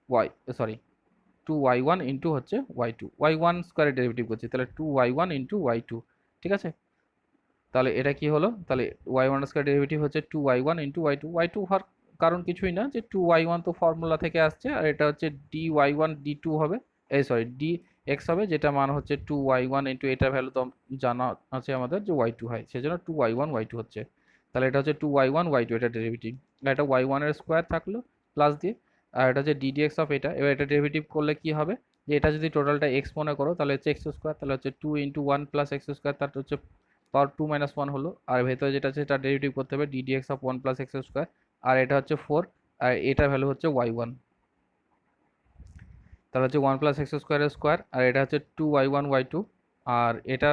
S1: Y, sorry 2y1 into হচ্ছে y2, y1 স্কোয়ারের ডেরিভেটিভ করছি তাহলে 2y1 ইন্টু y2। ঠিক আছে, তাহলে এটা কি হলো, তাহলে y1 স্কোয়ার ডেরিভেটিভ হচ্ছে 2y1 ইন্টু y2। y2 হওয়ার কারণ কিছুই না, যে 2y1 তো ফর্মুলা থেকে আসছে, আর এটা হচ্ছে dy1 d2 হবে, এই সরি dx হবে, যেটা মান হচ্ছে 2y1 ইন্টু এটার ভ্যালু তো জানা আছে আমাদের যে y2 হয়, সেজন্য 2y1 y2 হচ্ছে। তাহলে এটা হচ্ছে 2y1 y2 এটা ডেরিভেটিভ, এটা y1 এর স্কোয়ার থাকলো প্লাস দিয়ে, আর এটা হচ্ছে ddx অফ এটা। এবার এটা ডেরিভেটিভ করলে কি হবে যে এটা যদি টোটালটা x মনে করো তাহলে হচ্ছে এক্স স্কোয়ার, তাহলে হচ্ছে 2 ইন্টু 1 প্লাস এক্স স্কোয়ার, তার হচ্ছে পাওয়ার 2 - 1 হলো, আর ভেতরে যেটা আছে সেটা ডেরিভেটিভ করতে হবে d dx of 1 plus x square, আর এটা হচ্ছে 4, আর এটার ভ্যালু হচ্ছে y1। তাহলে হচ্ছে 1 প্লাস এক্স স্কোয়ারের স্কোয়ার, আর এটা হচ্ছে 2y1 y2, আর এটা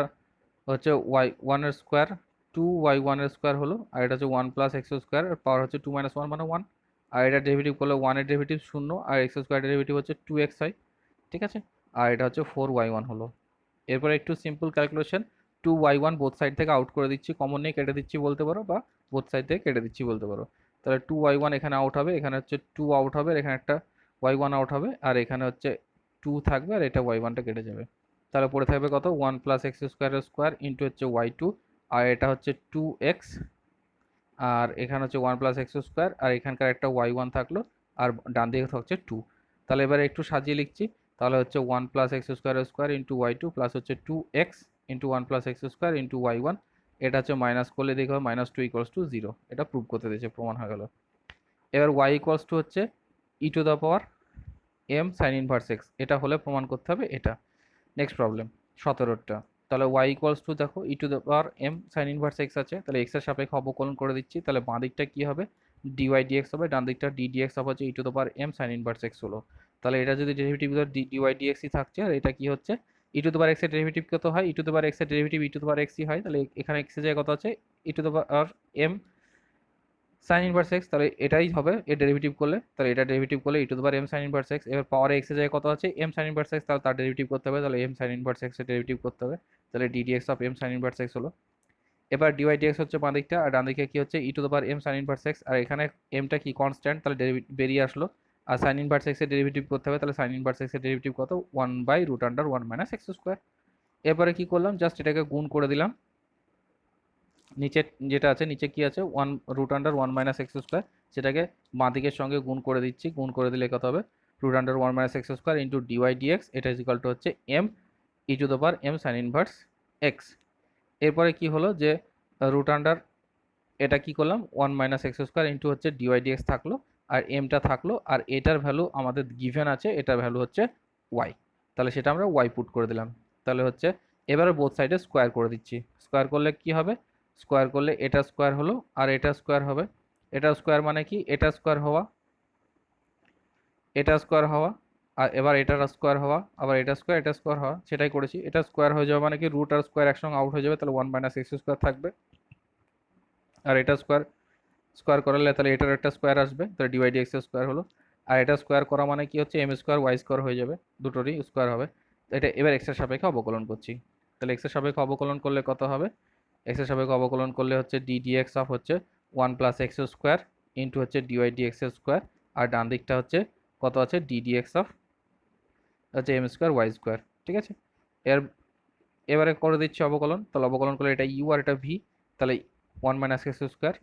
S1: হচ্ছে y1 এর স্কোয়ার 2y1 এর স্কোয়ার হলো, আর এটা হচ্ছে 1 প্লাস এক্স স্কোয়ার, পাওয়ার হচ্ছে 2 - 1 মানে 1, আর এটা ডেরিভেটিভ করলে 1 এর ডেরিভেটিভ 0, আর এক্স স্কোয়ার ডেরিভেটিভ হচ্ছে 2x হয়। ঠিক আছে, আর এটা হচ্ছে 4y1 হলো। এরপরে একটু simple calculation, 2y1 both side থেকে আউট করে দিচ্ছি, কমন নিয়ে কেটে দিচ্ছি বলতে পারো, বা বোথ সাইড থেকে কেটে দিচ্ছি বলতে পারো। তাহলে 2y1 এখানে আউট হবে, এখানে হচ্ছে 2 আউট হবে, আর এখানে একটা y1 আউট হবে, আর এখানে হচ্ছে 2 থাকবে, আর এটা y1টা কেটে যাবে। তাহলে পড়ে থাকবে কত 1 প্লাস এক্স স্কোয়ারের স্কোয়ার ইন্টু হচ্ছে y2, আর এটা হচ্ছে 2x, আর এখানে হচ্ছে 1 প্লাস এক্স স্কোয়ার, আর এখানকার একটা y1 থাকলো, আর ডান দিকে থাকছে 2। তাহলে এবারে একটু সাজিয়ে লিখছি, তাহলে হচ্ছে 1 plus x square square into y2 plus হচ্ছে 2x into 1 plus x square into y1, এটা হচ্ছে মাইনাস করলে দেখো -2 ইকুয়ালস টু 0, এটা প্রুভ করতে দিয়েছে, প্রমাণ হয়ে গেল। এবার y ইকুয়ালস টু হচ্ছে e to the power m sine inverse x, এটা হলে প্রমাণ করতে হবে এটা। Next problem. 17টা। তাহলে y ইকুয়ালস টু দেখো e to the power M sine inverse x আছে, তাহলে এক্স এর সাপেক্ষে অবকলন করে দিচ্ছি, তাহলে বাঁ দিকটা কি হবে ডিওয়াই ডিএক্স হবে, ডান দিকটা ডি ডিএক্স হবে হচ্ছে e to the power M sine inverse x হলো। তাহলে এটা যদি ডেরিভেটিভ ডিওয়াই ডিএক্সই থাকছে, আর এটা কি হচ্ছে e to the power x এর ডেরিভেটিভ কত হয়, e to the power x এর derivative e to the power এক্সই হয়, তাহলে এখানে এক্স এর জায়গায় কত আছে e to the power M sine inverse x, তাহলে এটাই হবে এর ডেরিভেটিভ করলে, তাহলে এটা ডেরিভেটিভ করলে e to the power M sine inverse x, এবার পাওয়ারে এক্স এর জায়গায় কত আছে এম সাইন ইনভার্স এক্স, তাহলে তার ডেরিভেটিভ করতে হবে, তাহলে এম সাইন ইনভার্স এক্স এর ডেরিভেটিভ করতে হবে, তাহলে D DX of M sine inverse x হলো। এবার ডিওয়াই ডিএক্স হচ্ছে বাঁ দিকটা, আর ডান দিকে কি হচ্ছে e to the power M sine inverse x, আর এখানে এমটা কি কনস্ট্যান্ট, তাহলে বেরিয়ে আসলো, আর সাইন ইনভার্স এক্স এর ডেরিভেটিভ করতে হবে, তাহলে সাইন ইনভার্স এক্স এর ডেরিভেটিভ কত 1/√1 - x²। এরপরে কি করলাম জাস্ট এটাকে গুণ করে দিলাম, নিচে যেটা আছে নিচে কি আছে 1√1 - x², সেটাকে বাঁ দিকের সঙ্গে গুণ করে দিচ্ছি, গুণ করে দিলে কত হবে √1 - x² ইন্টু ডিওয়াই ডিএক্স, এটা ইজ ইকুয়াল টু হচ্ছে M E to the power M sine inverse X. এরপরে কি হলো যে রুট আন্ডার এটা কি করলাম 1 - x² ইন্টু হচ্ছে ডিওয়াই ডিএক্স থাকলো, আর এমটা থাকলো, আর এটার ভ্যালু আমাদের গিভেন আছে, এটার ভ্যালু হচ্ছে ওয়াই, তাহলে সেটা আমরা ওয়াই পুট করে দিলাম। তাহলে হচ্ছে এবারে বোথ সাইডে স্কোয়ার করে দিচ্ছি, স্কোয়ার করলে কি হবে স্কোয়ার করলে এটা স্কোয়ার হলো আর এটা স্কোয়ার হবে, এটা স্কোয়ার মানে কি এটা স্কোয়ার হওয়া, এটা স্কোয়ার হওয়া, আর এবার এটার স্কোয়ার হওয়া, আবার এটা স্কোয়ার হওয়া, সেটাই করেছি। এটা স্কোয়ার হয়ে যাবে মানে কি রুট আর স্কোয়ার একসঙ্গে আউট হয়ে যাবে, তাহলে 1 - x² থাকবে, আর এটা স্কোয়ার স্কোয়ার করালে তাহলে এটার একটা স্কোয়ার আসবে, তাহলে ডিওয়াই ডিএক্স স্কোয়ার হলো, আর এটা স্কোয়ার করা মানে কি হচ্ছে এম স্কোয়ার ওয়াই স্কোয়ার হয়ে যাবে, দুটোরই স্কোয়ার হবে। এটা এবার এক্স এর সাপেক্ষে অবকলন করছি, তাহলে এক্স এর সাপেক্ষে অবকলন করলে কত হবে, এক্স এর সাপেক্ষে অবকলন করলে হচ্ছে ডি ডিএক্স অফ হচ্ছে 1 + x² ইন্টু হচ্ছে ডিওয়াই ডিএক্স স্কোয়ার, আর ডান দিকটা হচ্ছে কত আছে ডি ডিএক্স অফ হচ্ছে এম স্কোয়ার ওয়াই স্কোয়ার, ঠিক আছে। এর এবারে করে দিচ্ছি অবকলন, তাহলে অবকলন করলে এটা ইউ আর এটা ভি, তাহলে 1 - x²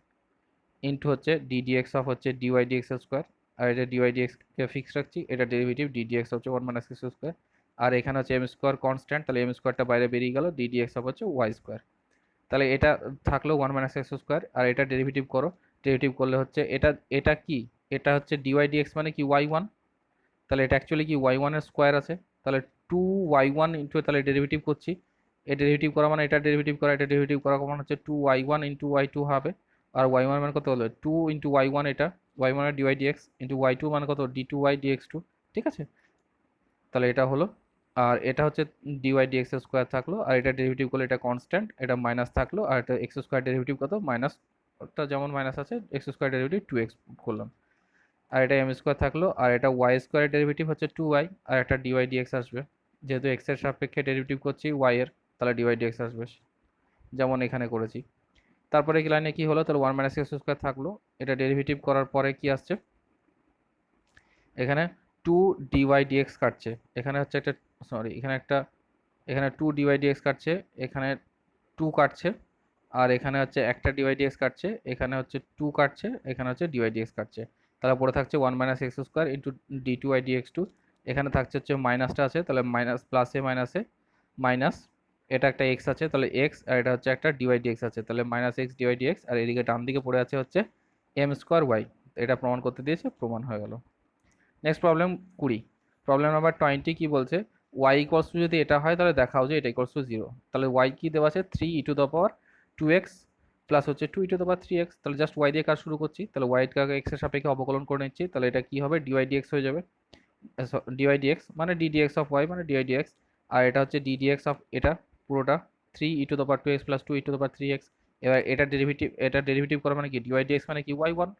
S1: ইন্টু হচ্ছে ডি ডিএক্স অফ হচ্ছে ডিওয়াই ডিএক্স স্কোয়ার, আর এটা ডিওয়াই ডিএক্স কে ফিক্স রাখছি, এটা ডেরিভেটিভ ডি ডিএক্স হচ্ছে 1 - x², আর এখানে হচ্ছে এম স্কোয়ার কনস্ট্যান্ট, তাহলে এম স্কোয়ারটা বাইরে বেরিয়ে গেল, ডি ডিএক্স অফ হচ্ছে ওয়াই স্কোয়ার, তাহলে এটা থাকলো 1 - x², আর এটা ডেরিভেটিভ করো, ডেরিভেটিভ করলে হচ্ছে এটা এটা কি এটা হচ্ছে ডিওয়াই ডিএক্স মানে কি ওয়াই 1, তাহলে এটা অ্যাকচুয়ালি কি ওয়াই 1 এর স্কোয়ার আছে, তাহলে 2y1 ইন্টু তাহলে ডেরিভেটিভ করছি, এই ডেরিভেটিভ করা মানে এটা ডেরিভেটিভ করা, এটা ডেরিভেটিভ করা মানে হচ্ছে 2y1 ইন্টু ওয়াই 2 হবে, আর ওয়াই 1 মানে কত হলো 2 ইন্টু ওয়াই 1, এটা ওয়াই 1 এর ডিওয়াই ডিএক্স ইন্টু ওয়াই 2 মানে কত d2y dx2, ঠিক আছে। তাহলে এটা হলো, আর এটা হচ্ছে ডিওয়াই ডিএক্স স্কোয়ার থাকলো, আর এটা ডেরিভেটিভ করলে এটা কনস্ট্যান্ট, এটা মাইনাস থাকলো, আর এটা এক্স স্কোয়ার ডেরিভেটিভ কত মাইনাসটা যেমন মাইনাস আছে, এক্স স্কোয়ার ডেরিভেটিভ 2x করলাম, আর এটা এম স্কোয়ার থাকলো, আর এটা ওয়াই স্কোয়ারের ডেরিভেটিভ হচ্ছে 2y, আর একটা ডিওয়াই ডিএক্স আসবে, যেহেতু এক্স এর সাপেক্ষে ডেরিভেটিভ করছি ওয়াই এর, তাহলে ডিওয়াই ডিএক্স আসবে যেমন এখানে করেছি। তারপরে কি লাইনে কি হলো, তাহলে 1 - x² থাকলো, এটা ডেরিভেটিভ করার পরে কি আসছে এখানে 2 ডিওয়াই ডিএক্স কাটছে, এখানে হচ্ছে একটা সরি এখানে একটা এখানে 2 ডিওয়াই ডিএক্স কাটছে, এখানে 2 কাটছে, আর এখানে হচ্ছে একটা ডিওয়াই ডিএক্স কাটছে, এখানে হচ্ছে 2 কাটছে, এখানে হচ্ছে ডিওয়াই ডিএক্স কাটছে, তাহলে পরে থাকছে 1 - x² ইন্টু d2y dx2, এখানে থাকছে হচ্ছে মাইনাসটা আছে, তাহলে মাইনাস প্লাসে মাইনাসে মাইনাস, এটা একটা এক্স আছে তাহলে এক্স, আর এটা হচ্ছে একটা ডিওয়াই ডিএক্স আছে, তাহলে -x ডিওয়াই ডিএক্স, আর এদিকে ডান দিকে পড়ে আছে হচ্ছে এম স্কোয়ার ওয়াই, এটা প্রমাণ করতে দিয়েছে, প্রমাণ হয়ে গেল। নেক্সট প্রবলেম 20, প্রবলেম নাম্বার 20 কি বলছে y ইকুয়ালস টু যদি এটা হয় তাহলে দেখাও যে এটা ইকুয়ালস টু 0, তাহলে y কি দেওয়া আছে 3 e to the power 2x plus হচ্ছে 2 e to the power 3x, তাহলে জাস্ট y দিয়ে কাজ শুরু করছি, তাহলে y টাকে x এর সাপেক্ষে অবকলন করে নিচ্ছি, তাহলে এটা কি হবে dy dx হয়ে যাবে, dy dx মানে d dx অফ y মানে dy dx, আর এটা হচ্ছে d dx অফ এটা পুরোটা 3 e to the power 2x plus 2 e to the power 3x, এবার এটা ডেরিভেটিভ করা মানে কি dy dx মানে কি y1,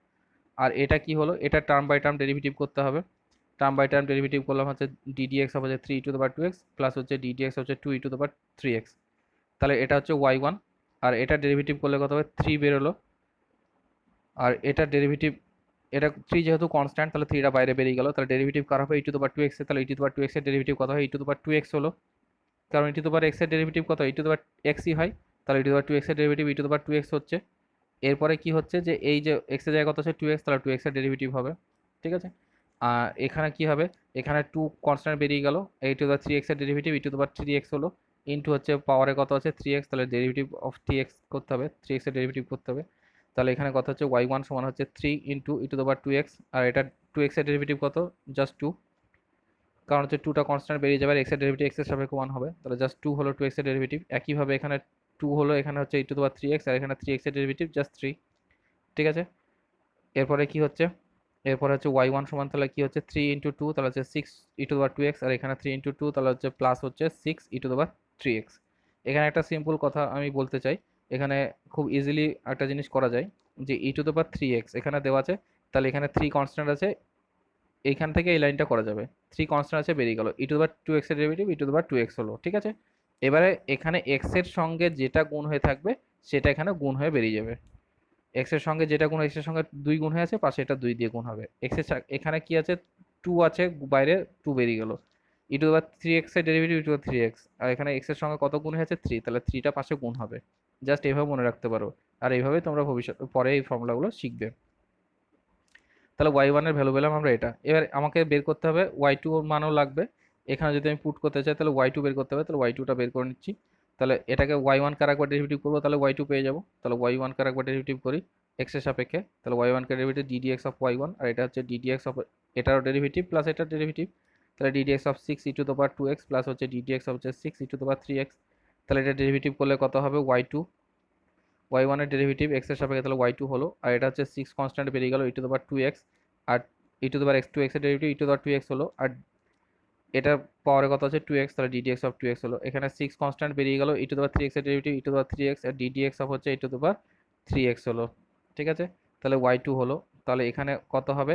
S1: আর এটা কি হলো এটা টার্ম বাই টার্ম ডেরিভেটিভ করতে হবে, টার্ম বাই টার্ম ডেরিভেটিভ করলাম হচ্ছে ডি ডিএক্স হবে 3 e to the power 2x plus হচ্ছে ডি ডিএক্স হচ্ছে 2 e to the power 3x, তাহলে এটা হচ্ছে y1, আর এটা ডেরিভেটিভ করলে কত হবে 3 বেরোলো, আর এটা ডেরিভেটিভ এটা 3 যেহেতু কনস্ট্যান্ট তাহলে 3টা বাইরে বেরিয়ে গেল, তাহলে ডেরিভেটিভ কার হবে e to the power 2x এর, তাহলে e to the power 2x এর ডেরিভেটিভ কত হয় e to the power 2x হলো, কারণ ই টু দ্য পাওয়ার x এর ডেরিভেটিভ কত ই টু দ্য পাওয়ার xই হয়, তাহলে e to the power 2x এর derivative e to the power 2x হচ্ছে। এরপরে কি হচ্ছে যে এই যে x এর জায়গায় কত আছে 2x, তাহলে 2x এর ডেরিভেটিভ হবে, ঠিক আছে। আর এখানে কি হবে এখানে 2 কনস্ট্যান্ট বেরিয়ে গেল, এই টু দ্য 3x এর derivative e to the power 3x হলো, ইনটু হচ্ছে পাওয়ারে কত আছে 3x, তাহলে ডেরিভেটিভ অফ 3x করতে হবে, 3x এর ডেরিভেটিভ করতে হবে, তাহলে এখানে কত হচ্ছে y1 সমান হচ্ছে 3 into E to the power 2x, আর এটা 2x এর ডেরিভেটিভ কত জাস্ট 2, কারণ হচ্ছে টুটা কনস্ট্যান্ট বেরিয়ে যাবে আর এক্সের ডেরিভেটিভ এক্সের সাপেক্ষে 1 হবে, তাহলে জাস্ট 2 হলো 2x এর ডেরিভেটিভ। একইভাবে এখানে 2 হলো, এখানে হচ্ছে e⁻3x আর এখানে 3x এর ডেরিভেটিভ জাস্ট 3। ঠিক আছে, এরপরে কি হচ্ছে, এরপরে হচ্ছে y1 সমান তাহলে কি হচ্ছে 3 ইন্টু 2 তাহলে হচ্ছে 6 e⁻2x আর এখানে 3 ইন্টু 2 তাহলে হচ্ছে প্লাস হচ্ছে 6 e⁻3x। এখানে একটা সিম্পল কথা আমি বলতে চাই, এখানে খুব ইজিলি একটা জিনিস করা যায় যে e⁻3x এখানে দেওয়া আছে, তাহলে এখানে 3 কনস্ট্যান্ট আছে, এইখান থেকে এই লাইনটা করা যাবে, 3 কনস্ট্যান্ট আছে বেরিয়ে গেল, e⁻2x এর ডেরিভেটিভ e⁻2x হলো। ঠিক আছে, এবারে এখানে x এর সঙ্গে যেটা গুণ হয়ে থাকবে সেটা এখানে গুণ হয়ে বেরিয়ে যাবে, এক্স এর সঙ্গে যেটা গুণ, এক্স এর সঙ্গে 2 গুণ হয়ে আছে, পাশে এটা 2 দিয়ে গুণ হবে। এক্স এর এখানে কি আছে, 2 আছে, বাইরে 2 বেরিয়ে গেল, e⁻3x এর ডেরিভেটিভ e⁻3x আর এখানে এক্স এর সঙ্গে কত গুণ হয়েছে 3, তাহলে 3টা পাশে গুণ হবে। জাস্ট এইভাবে মনে রাখতে পারো, আর এইভাবে তোমরা ভবিষ্যৎ পরে এই ফর্মুলাগুলো শিখবে। তাহলে y1 এর ভ্যালু পেলাম আমরা এটা, এবার আমাকে বের করতে হবে y2 এর মানও লাগবে। এখানে যদি আমি পুট করতে চাই তাহলে y2 বের করতে হবে, তাহলে y2টা বের করে নিচ্ছি। তাহলে এটাকে y1 কার একবার ডেরিভেটিভ করবো, তাহলে y2 পেয়ে যাবো, তাহলে y1 কার একবার ডেরিভেটিভ করি x এর সাপেক্ষে, তাহলে y1 car derivative ddx of y1 আর এটা হচ্ছে ddx অফ এটারও ডেরিভেটিভ প্লাস এটার ডেরিভেটিভ, তাহলে ddx অফ 6 e⁻2x প্লাস হচ্ছে ddx অফ হচ্ছে 6 e⁻3x। তাহলে এটা ডেরিভেটিভ করলে কত হবে y2, y1 এর ডেরিভেটিভ x এর সাপেক্ষে তাহলে y2 হলো, আর এটা হচ্ছে 6 কনস্ট্যান্ট বেরিয়ে গেল e⁻2x আর e⁻x2x এর ডেরিভেটিভ e⁻2x হলো, আর এটার পাওয়ারে কত আছে 2x, তাহলে ddx অফ 2x হলো, এখানে 6 কনস্ট্যান্ট বেরিয়ে গেল e⁻3x এর derivative e⁻3x R ddx of হচ্ছে e⁻3x হলো। ঠিক আছে, তাহলে y2 হলো, তাহলে এখানে কত হবে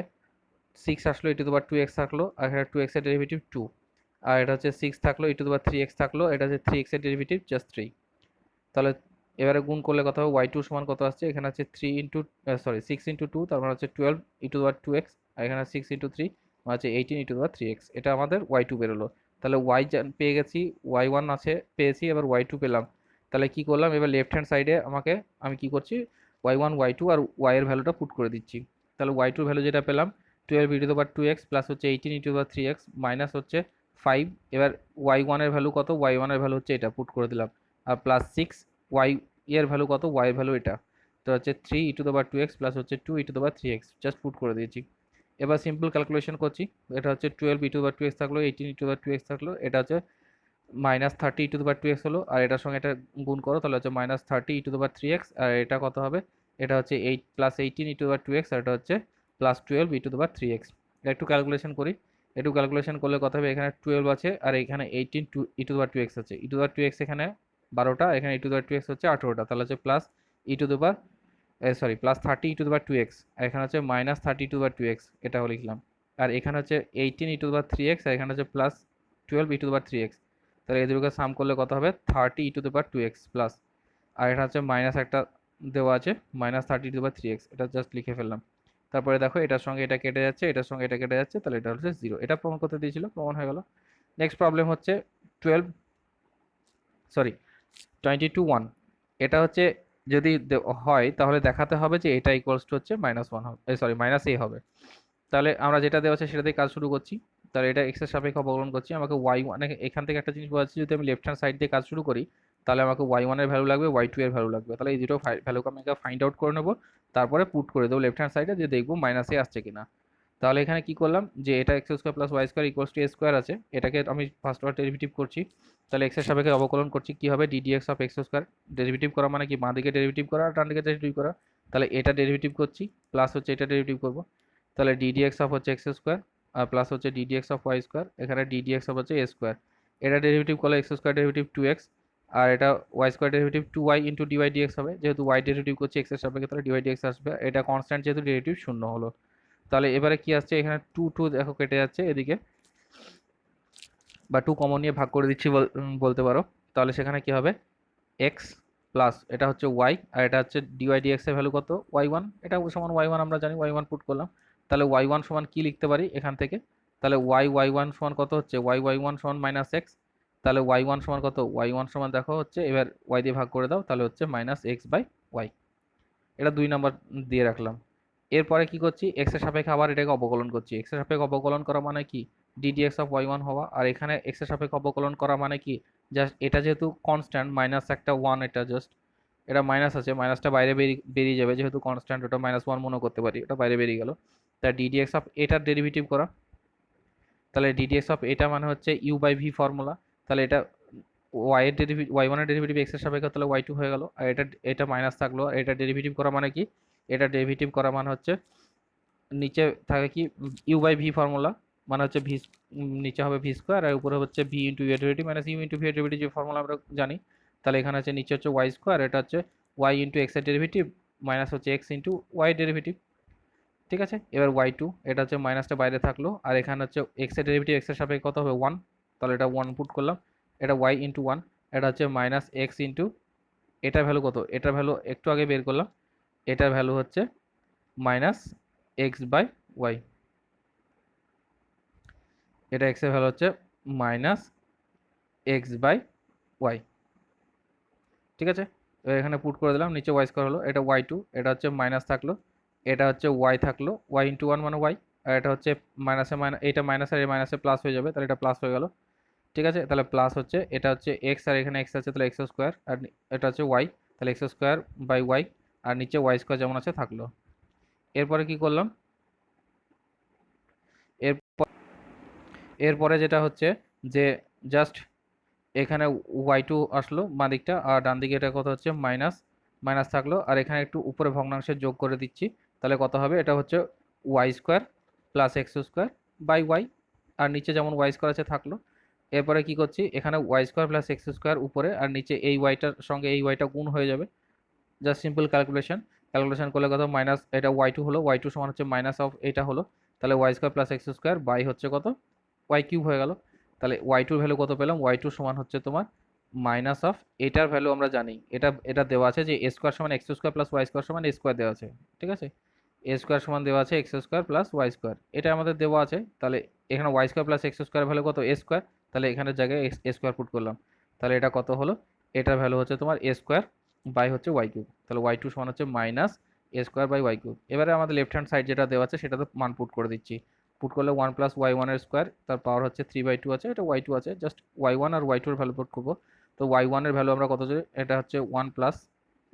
S1: 6 আসলো e⁻2x থাকলো আর এখানে 2x এর ডেরিভেটিভ 2 আর এটা হচ্ছে 6 থাকলো e⁻3x থাকলো, এটা হচ্ছে 3x এর ডেরিভেটিভ জাস্ট 3। তাহলে এবারে গুণ করলে কত হবে y2 সমান কত আসছে, এখানে আছে 3 ইন্টু 6 ইন্টু 2 তার মানে হচ্ছে 12 e⁻2x আর এখানে 6 ইন্টু 3 মানে হচ্ছে 18 e⁻3x, এটা আমাদের y2 বেরোলো। তাহলে পেয়ে গেছি, y1 আছে পেয়েছি, এবার y2 পেলাম। তাহলে কি করলাম, এবার লেফট হ্যান্ড সাইডে আমি কি করছি y1 y2 আর y এর ভ্যালুটা পুট করে দিচ্ছি। তাহলে y2 ভ্যালু যেটা পেলাম 12 e⁻2x প্লাস হচ্ছে 18 e⁻3x মাইনাস হচ্ছে 5, এবার y1 এর ভ্যালু কত, y1 এর ভ্যালু হচ্ছে এটা পুট করে দিলাম, আর প্লাস 6 y এর ভ্যালু কত, y এর ভ্যালু এটা, তো হচ্ছে 3 e⁻2x প্লাস হচ্ছে 2 e⁻3x জাস্ট পুট করে দিয়েছি। এবার সিম্পল ক্যালকুলেশন করছি, এটা হচ্ছে 12 e⁻2x থাকলো, 18 e⁻2x থাকলো, এটা হচ্ছে -30 e⁻2x হলো, আর এটার সঙ্গে এটা গুণ করো তাহলে হচ্ছে -30 e⁻3x আর এটা কত হবে, এটা হচ্ছে 8 প্লাস 18 e⁻2x আর এটা হচ্ছে প্লাস 12 e⁻3x। এটা একটু ক্যালকুলেশন করি, একটু ক্যালকুলেশন করলে কত হবে, এখানে 12 আছে আর এখানে 18 e⁻2x আছে, e⁻2x এখানে 12টা, এখানে e⁻2x হচ্ছে 18টা, তাহলে হচ্ছে প্লাস প্লাস 30 e⁻2x আর এখানে হচ্ছে -30 e⁻2x, এটাও লিখলাম, আর এখানে হচ্ছে 18 e⁻3x আর এখানে হচ্ছে প্লাস 12 e⁻3x। তাহলে এই দুটোকে সাম করলে কত হবে 30 e⁻2x প্লাস, আর এটা হচ্ছে মাইনাস একটা দেওয়া আছে -30 e⁻3x, এটা জাস্ট লিখে ফেললাম। তারপরে দেখো এটার সঙ্গে এটা কেটে যাচ্ছে, এটার সঙ্গে এটা কেটে যাচ্ছে, তাহলে এটা হচ্ছে 0, এটা প্রমাণ করতে দিয়েছিল, প্রমাণ হয়ে গেল। নেক্সট প্রবলেম হচ্ছে 12 সরি 22(1), এটা হচ্ছে যদি হয় তাহলে দেখাতে হবে যে এটা ইকুয়ালস টু হচ্ছে -1 হবে, -a হবে। তাহলে আমরা যেটা দেওয়া আছে সেটা দিয়ে কাজ শুরু করছি, তাহলে এটা এক্স এর সাপেক্ষে অবকলন করছি, আমাকে y1 এখান থেকে একটা জিনিস বোঝা যাচ্ছে, যদি আমি লেফট হ্যান্ড সাইড দিয়ে কাজ শুরু করি তাহলে আমাকে y1 এর ভ্যালু লাগবে, y2 এর ভ্যালু লাগবে, তাহলে এই দুটো ভ্যালুকে আমি ফাইন্ড আউট করে নেবো, তারপরে পুট করে দেবো লেফট হ্যান্ড সাইডে, যে দেখবো -a আসছে কিনা। তাহলে এখানে কি করলাম, যে এটা X square plus Y square equals to A square আছে, এটাকে আমি ফার্স্ট অর্ডার ডেরিভেটিভ করছি, তাহলে এক্স এর সাপেক্ষে অবকলন করছি, কি হবে ddx of x square, derivative করা মানে কি বাঁ দিকে ডেরিভেটিভ করা আর ডান দিকে ডেরিভেটিভ করা, তাহলে এটা ডেরিভেটিভ করছি প্লাস হচ্ছে এটা ডেরিভেটিভ করব, তাহলে ddx অফ হচ্ছে এক্স স্কোয়ার আর প্লাস হচ্ছে ddx অফ ওয়াই স্কোয়ার, এখানে ddx অফ হচ্ছে এ স্কোয়ার, এটা ডেরিভেটিভ করলে এক্স স্কোয়ার ডেরিভেটিভ 2x আর এটা Y square derivative 2y into dy DX হবে, যেহেতু ওয়াই ডেরিভেটিভ করছি এক্স এর সাপেক্ষে তাহলে ডিওয়াই ডিএক্স আসবে, এটা কনস্ট্যান্ট যেহেতু ডেরিভেটিভ শূন্য হলো। তাহলে এবারে কি আসছে, এখানে 2 দেখো কেটে যাচ্ছে এদিকে, বা 2 কমন নিয়ে ভাগ করে দিচ্ছি বলতে পারো, তাহলে সেখানে কি হবে x প্লাস এটা হচ্ছে y আর এটা হচ্ছে ডিওয়াই ডিএক্স এর ভ্যালু কত y1, এটা সমান y1 আমরা জানি, y1 পুট করলাম, তাহলে y1 সমান কি লিখতে পারি এখান থেকে, তাহলে y1 সমান কত হচ্ছে y1 সমান -x, তাহলে y1 সমান কত, y1 সমান দেখো হচ্ছে, এবার y দিয়ে ভাগ করে দাও তাহলে হচ্ছে -x/y, এটা 2 নাম্বার দিয়ে রাখলাম। এরপরে কি করছি, এক্স এর সাপেক্ষে আবার এটাকে অবকলন করছি, এক্স এর সাপেক্ষে অবকলন করা মানে কি ddx অফ y1 হওয়া, আর এখানে এক্স এর সাপেক্ষে অবকলন করা মানে কি, জাস্ট এটা যেহেতু কনস্ট্যান্ট মাইনাস একটা 1, এটা জাস্ট এটা মাইনাস আছে, মাইনাসটা বাইরে বেরিয়ে যাবে, যেহেতু কনস্ট্যান্ট ওটা -1 মনে করতে পারি, ওটা বাইরে বেরিয়ে গেল, তা ddx অফ এটার ডেরিভেটিভ করা, তাহলে ডিডিএক্স অফ এটা মানে হচ্ছে ইউ বাই ভি ফর্মুলা। তাহলে এটা ওয়াই এর ডেরিভেটিভ ওয়াই ওয়ানের ডেরিভেটিভ এক্স এর সাপেক্ষে, তাহলে ওয়াই টু হয়ে গেল। আর এটা এটা মাইনাস থাকলো, আর এটা ডেরিভেটিভ করা মানে কি, এটা ডেরিভেটিভ করা মানে হচ্ছে নিচে থাকে কি ইউ বাই ভি ফর্মুলা, মানে হচ্ছে ভি, নিচে হবে ভি স্কোয়ার আর উপরে হচ্ছে V into U derivative minus U into V derivative, যে ফর্মুলা আমরা জানি। তাহলে এখানে হচ্ছে নিচে হচ্ছে ওয়াই স্কোয়ার, এটা হচ্ছে ওয়াই ইন্টু এক্স এর ডেরিভেটিভ মাইনাস হচ্ছে এক্স ইন্টু ওয়াই ডেরিভেটিভ। ঠিক আছে, এবার ওয়াই টু, এটা হচ্ছে মাইনাসটা বাইরে থাকলো, আর এখানে হচ্ছে এক্স এর ডেরিভেটিভ এক্স এর সাপেক্ষে কত হবে 1, তাহলে এটা 1 পুট করলাম। এটা ওয়াই ইন্টু 1, এটা হচ্ছে মাইনাস এক্স ইন্টু, এটার ভ্যালু কত, এটার ভ্যালু একটু আগে বের করলাম, এটার ভ্যালু হচ্ছে মাইনাস এক্স বাই ওয়াই, এটা এক্স এর ভ্যালু হচ্ছে মাইনাস এক্স বাই ওয়াই। ঠিক আছে, এবার এখানে পুট করে দিলাম, নিচে ওয়াই স্কোয়ার হলো, এটা ওয়াই টু, এটা হচ্ছে মাইনাস থাকলো, এটা হচ্ছে ওয়াই থাকলো, ওয়াই ইন্টু 1 মানে ওয়াই, আর এটা হচ্ছে মাইনাসে মাইনাস, এটা মাইনাস আর এই মাইনাসে প্লাস হয়ে যাবে, তাহলে এটা প্লাস হয়ে গেল। ঠিক আছে, তাহলে প্লাস হচ্ছে এটা হচ্ছে এক্স, আর এখানে এক্স আছে তাহলে এক্স স্কোয়ার, আর এটা হচ্ছে ওয়াই, তাহলে এক্স স্কোয়ার বাই ওয়াই, আর নিচে ওয়াই স্কোয়ার যেমন আছে থাকলো। এরপরে কি করলাম, এরপর এরপরে যেটা হচ্ছে যে জাস্ট এখানে ওয়াই টু আসলো বাঁ দিকটা, আর ডান দিকে এটা কত হচ্ছে মাইনাস, মাইনাস থাকলো, আর এখানে একটু উপরে ভগ্নাংশের যোগ করে দিচ্ছি, তাহলে কত হবে, এটা হচ্ছে Y square plus x square by y, আর নিচে যেমন ওয়াই স্কোয়ার আছে থাকলো। এরপরে কি করছি, এখানে Y square plus x square উপরে, আর নিচে এই ওয়াইটার সঙ্গে এই ওয়াইটা গুণ হয়ে যাবে, জাস্ট সিম্পল ক্যালকুলেশন, ক্যালকুলেশন করলে কত মাইনাস, এটা ওয়াই টু হলো, ওয়াই টু সমান হচ্ছে মাইনাস অফ এটা হলো, তাহলে Y square plus x square by হচ্ছে কত ওয়াই কিউব হয়ে গেল। তাহলে ওয়াই টুর ভ্যালু কত পেলাম, ওয়াই টু সমান হচ্ছে তোমার মাইনাস অফ, এটার ভ্যালু আমরা জানি, এটা এটা দেওয়া আছে যে এ স্কোয়ার সমান X square plus Y square সমান এ স্কোয়ার দেওয়া আছে। ঠিক আছে, এ স্কোয়ার সমান দেওয়া আছে X square plus Y square, এটা আমাদের দেওয়া আছে। তাহলে এখানে Y square plus x square value কত এ স্কোয়ার, তাহলে এখানে জায়গায় এ স্কোয়ার পুট করলাম, তাহলে এটা কত হলো, এটার ভ্যালু হচ্ছে তোমার এ স্কোয়ার বাই হচ্ছে ওয়াই কিউব, তাহলে ওয়াই টু সমান হচ্ছে minus A square by Y cube. এবারে আমাদের লেফট হ্যান্ড সাইড যেটা দেওয়া আছে সেটাতে মান পুট করে দিচ্ছি, পুট করলে 1 প্লাস ওয়াই ওয়ানের স্কোয়ার, তার পাওয়ার হচ্ছে 3/2 আছে, এটা ওয়াই টু আছে, জাস্ট ওয়াই ওয়ান আর ওয়াই টুর ভ্যালু পুট করবো। তো ওয়াই ওয়ানের ভ্যালু আমরা কত জানি, এটা হচ্ছে 1 প্লাস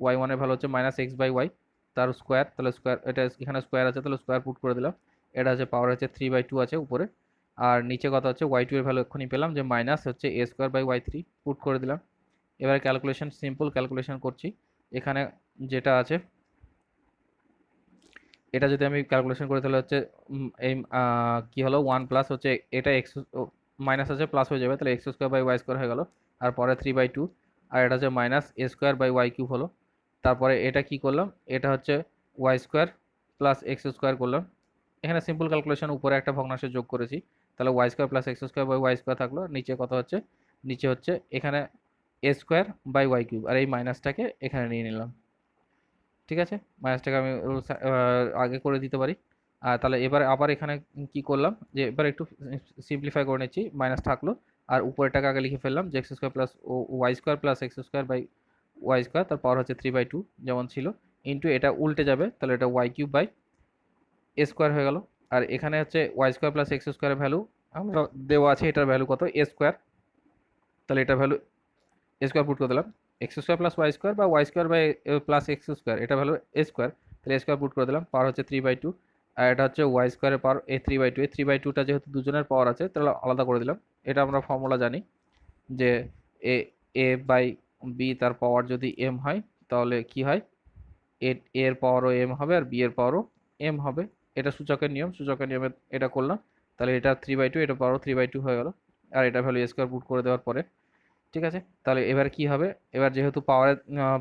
S1: ওয়াই ওয়ানের ভ্যালু হচ্ছে মাইনাস এক্স বাই ওয়াই, তার স্কোয়ার, তাহলে স্কোয়ার, এটা এখানে স্কোয়ার আছে তাহলে স্কোয়ার পুট করে দিলাম, এটা হচ্ছে পাওয়ার হচ্ছে 3/2 আছে উপরে, আর নিচে কত হচ্ছে ওয়াই টু এর ভ্যালু এক্ষুনি পেলাম যে মাইনাস হচ্ছে এ square by y three, put করে দিলাম। এবারে ক্যালকুলেশন, সিম্পল ক্যালকুলেশন করছি, এখানে যেটা আছে এটা যদি আমি ক্যালকুলেশন করি তাহলে হচ্ছে এই কি হলো 1 প্লাস হচ্ছে এটা এক্স মাইনাস আছে প্লাস হয়ে যাবে, তাহলে X square by Y square হয়ে গেল, আর পরে 3/2, আর এটা হচ্ছে minus A square by Y cube হলো। তারপরে এটা কি করলাম, এটা হচ্ছে Y square plus x square করলাম, এখানে সিম্পল ক্যালকুলেশন উপরে একটা ভগ্নাংশে যোগ করেছি, তাহলে Y square plus x square by Y square থাকলো, নিচে কত হচ্ছে, নিচে হচ্ছে এখানে A square by Y cube, আর এই মাইনাসটাকে এখানে নিয়ে নিলাম। ঠিক আছে, মাইনাসটাকে আমি আগে করে দিতে পারি। আর তাহলে এবার আবার এখানে কি করলাম, যে এবার একটু সিম্পলিফাই করে নিচ্ছি, মাইনাস থাকলো, আর উপরেরটাকে আগে লিখে ফেললাম যে X square plus Y square plus x square by Y square, তার পাওয়ার হচ্ছে 3/2 যেমন ছিল, ইন্টু এটা উল্টে যাবে, তাহলে এটা Y cube by A square হয়ে গেল। আর এখানে হচ্ছে ওয়াই স্কোয়ার প্লাস এক্স স্কোয়ারের ভ্যালু আমরা দেওয়া আছে, এটার ভ্যালু কত এ স্কোয়ার, তাহলে এটার ভ্যালু এ স্কোয়ার পুট করে দিলাম, x square plus Y square বা y square by plus x square, এটা ভ্যালু এ স্কোয়ার, তাহলে এ স্কোয়ার পুট করে দিলাম, পাওয়ার হচ্ছে 3/2, আর এটা হচ্ছে ওয়াই স্কোয়ারের পাওয়ার এ 3/2, এই 3/2টা যেহেতু দুজনের পাওয়ার আছে তাহলে আলাদা করে দিলাম। এটা আমরা ফর্মুলা জানি যে এ এ বাই বি তার পাওয়ার যদি এম হয় তাহলে কি হয়, এ এর পাওয়ারও এম হবে আর বি এর পাওয়ারও এম হবে, এটা সূচকের নিয়ম, সূচকের নিয়মে এটা করলাম, তাহলে এটা 3/2, এটা পাওয়ারও 3/2 হয়ে গেল, আর এটা ভ্যালু স্কোয়ার পুট করে দেওয়ার পরে। ঠিক আছে, তাহলে এবার কি হবে, এবার যেহেতু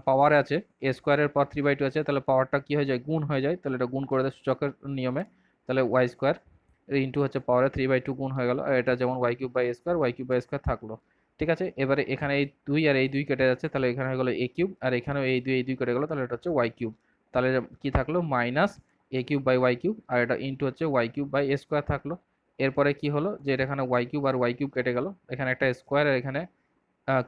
S1: পাওয়ারে আছে এ স্কোয়ারের পর 3/2 আছে, তাহলে পাওয়ারটা কি হয়ে যায় গুণ হয়ে যায়, তাহলে এটা গুণ করে দেয় সূচকের নিয়মে, তাহলে ওয়াই স্কোয়ার ইন্টু হচ্ছে পাওয়ারে 3/2 গুণ হয়ে গেল, আর এটা যেমন Y cube by square, Y cube by square থাকলো। ঠিক আছে, এবারে এখানে এই দুই আর এই দুই কেটে যাচ্ছে, তাহলে এখানে হয়ে গেলো এ কিউব, আর এখানেও এই দুই কেটে গেলো, তাহলে এটা হচ্ছে ওয়াই কিউব, তাহলে কি থাকলো minus a cube by Y cube, আর এটা ইন্টু হচ্ছে Y cube by A square থাকলো। এরপরে কি হলো যে এটা এখানে ওয়াই কিউব আর ওয়াই কিউব কেটে গেল, এখানে একটা স্কোয়ার আর এখানে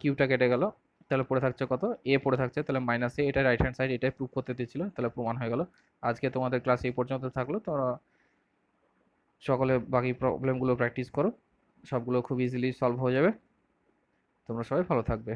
S1: কিউটা কেটে গেল, তাহলে পড়ে থাকছে কত এ পড়ে থাকছে, তাহলে মাইনাস এ, এটা রাইট হ্যান্ড সাইড, এটাই প্রুভ করতে দিয়েছিল, তাহলে প্রমাণ হয়ে গেল। আজকে তোমাদের ক্লাস এই পর্যন্ত থাকলো, তোমরা সকলে বাকি প্রবলেমগুলো প্র্যাকটিস করো, সবগুলো খুব ইজিলি সলভ হয়ে যাবে। তোমরা সবাই ভালো থাকবে।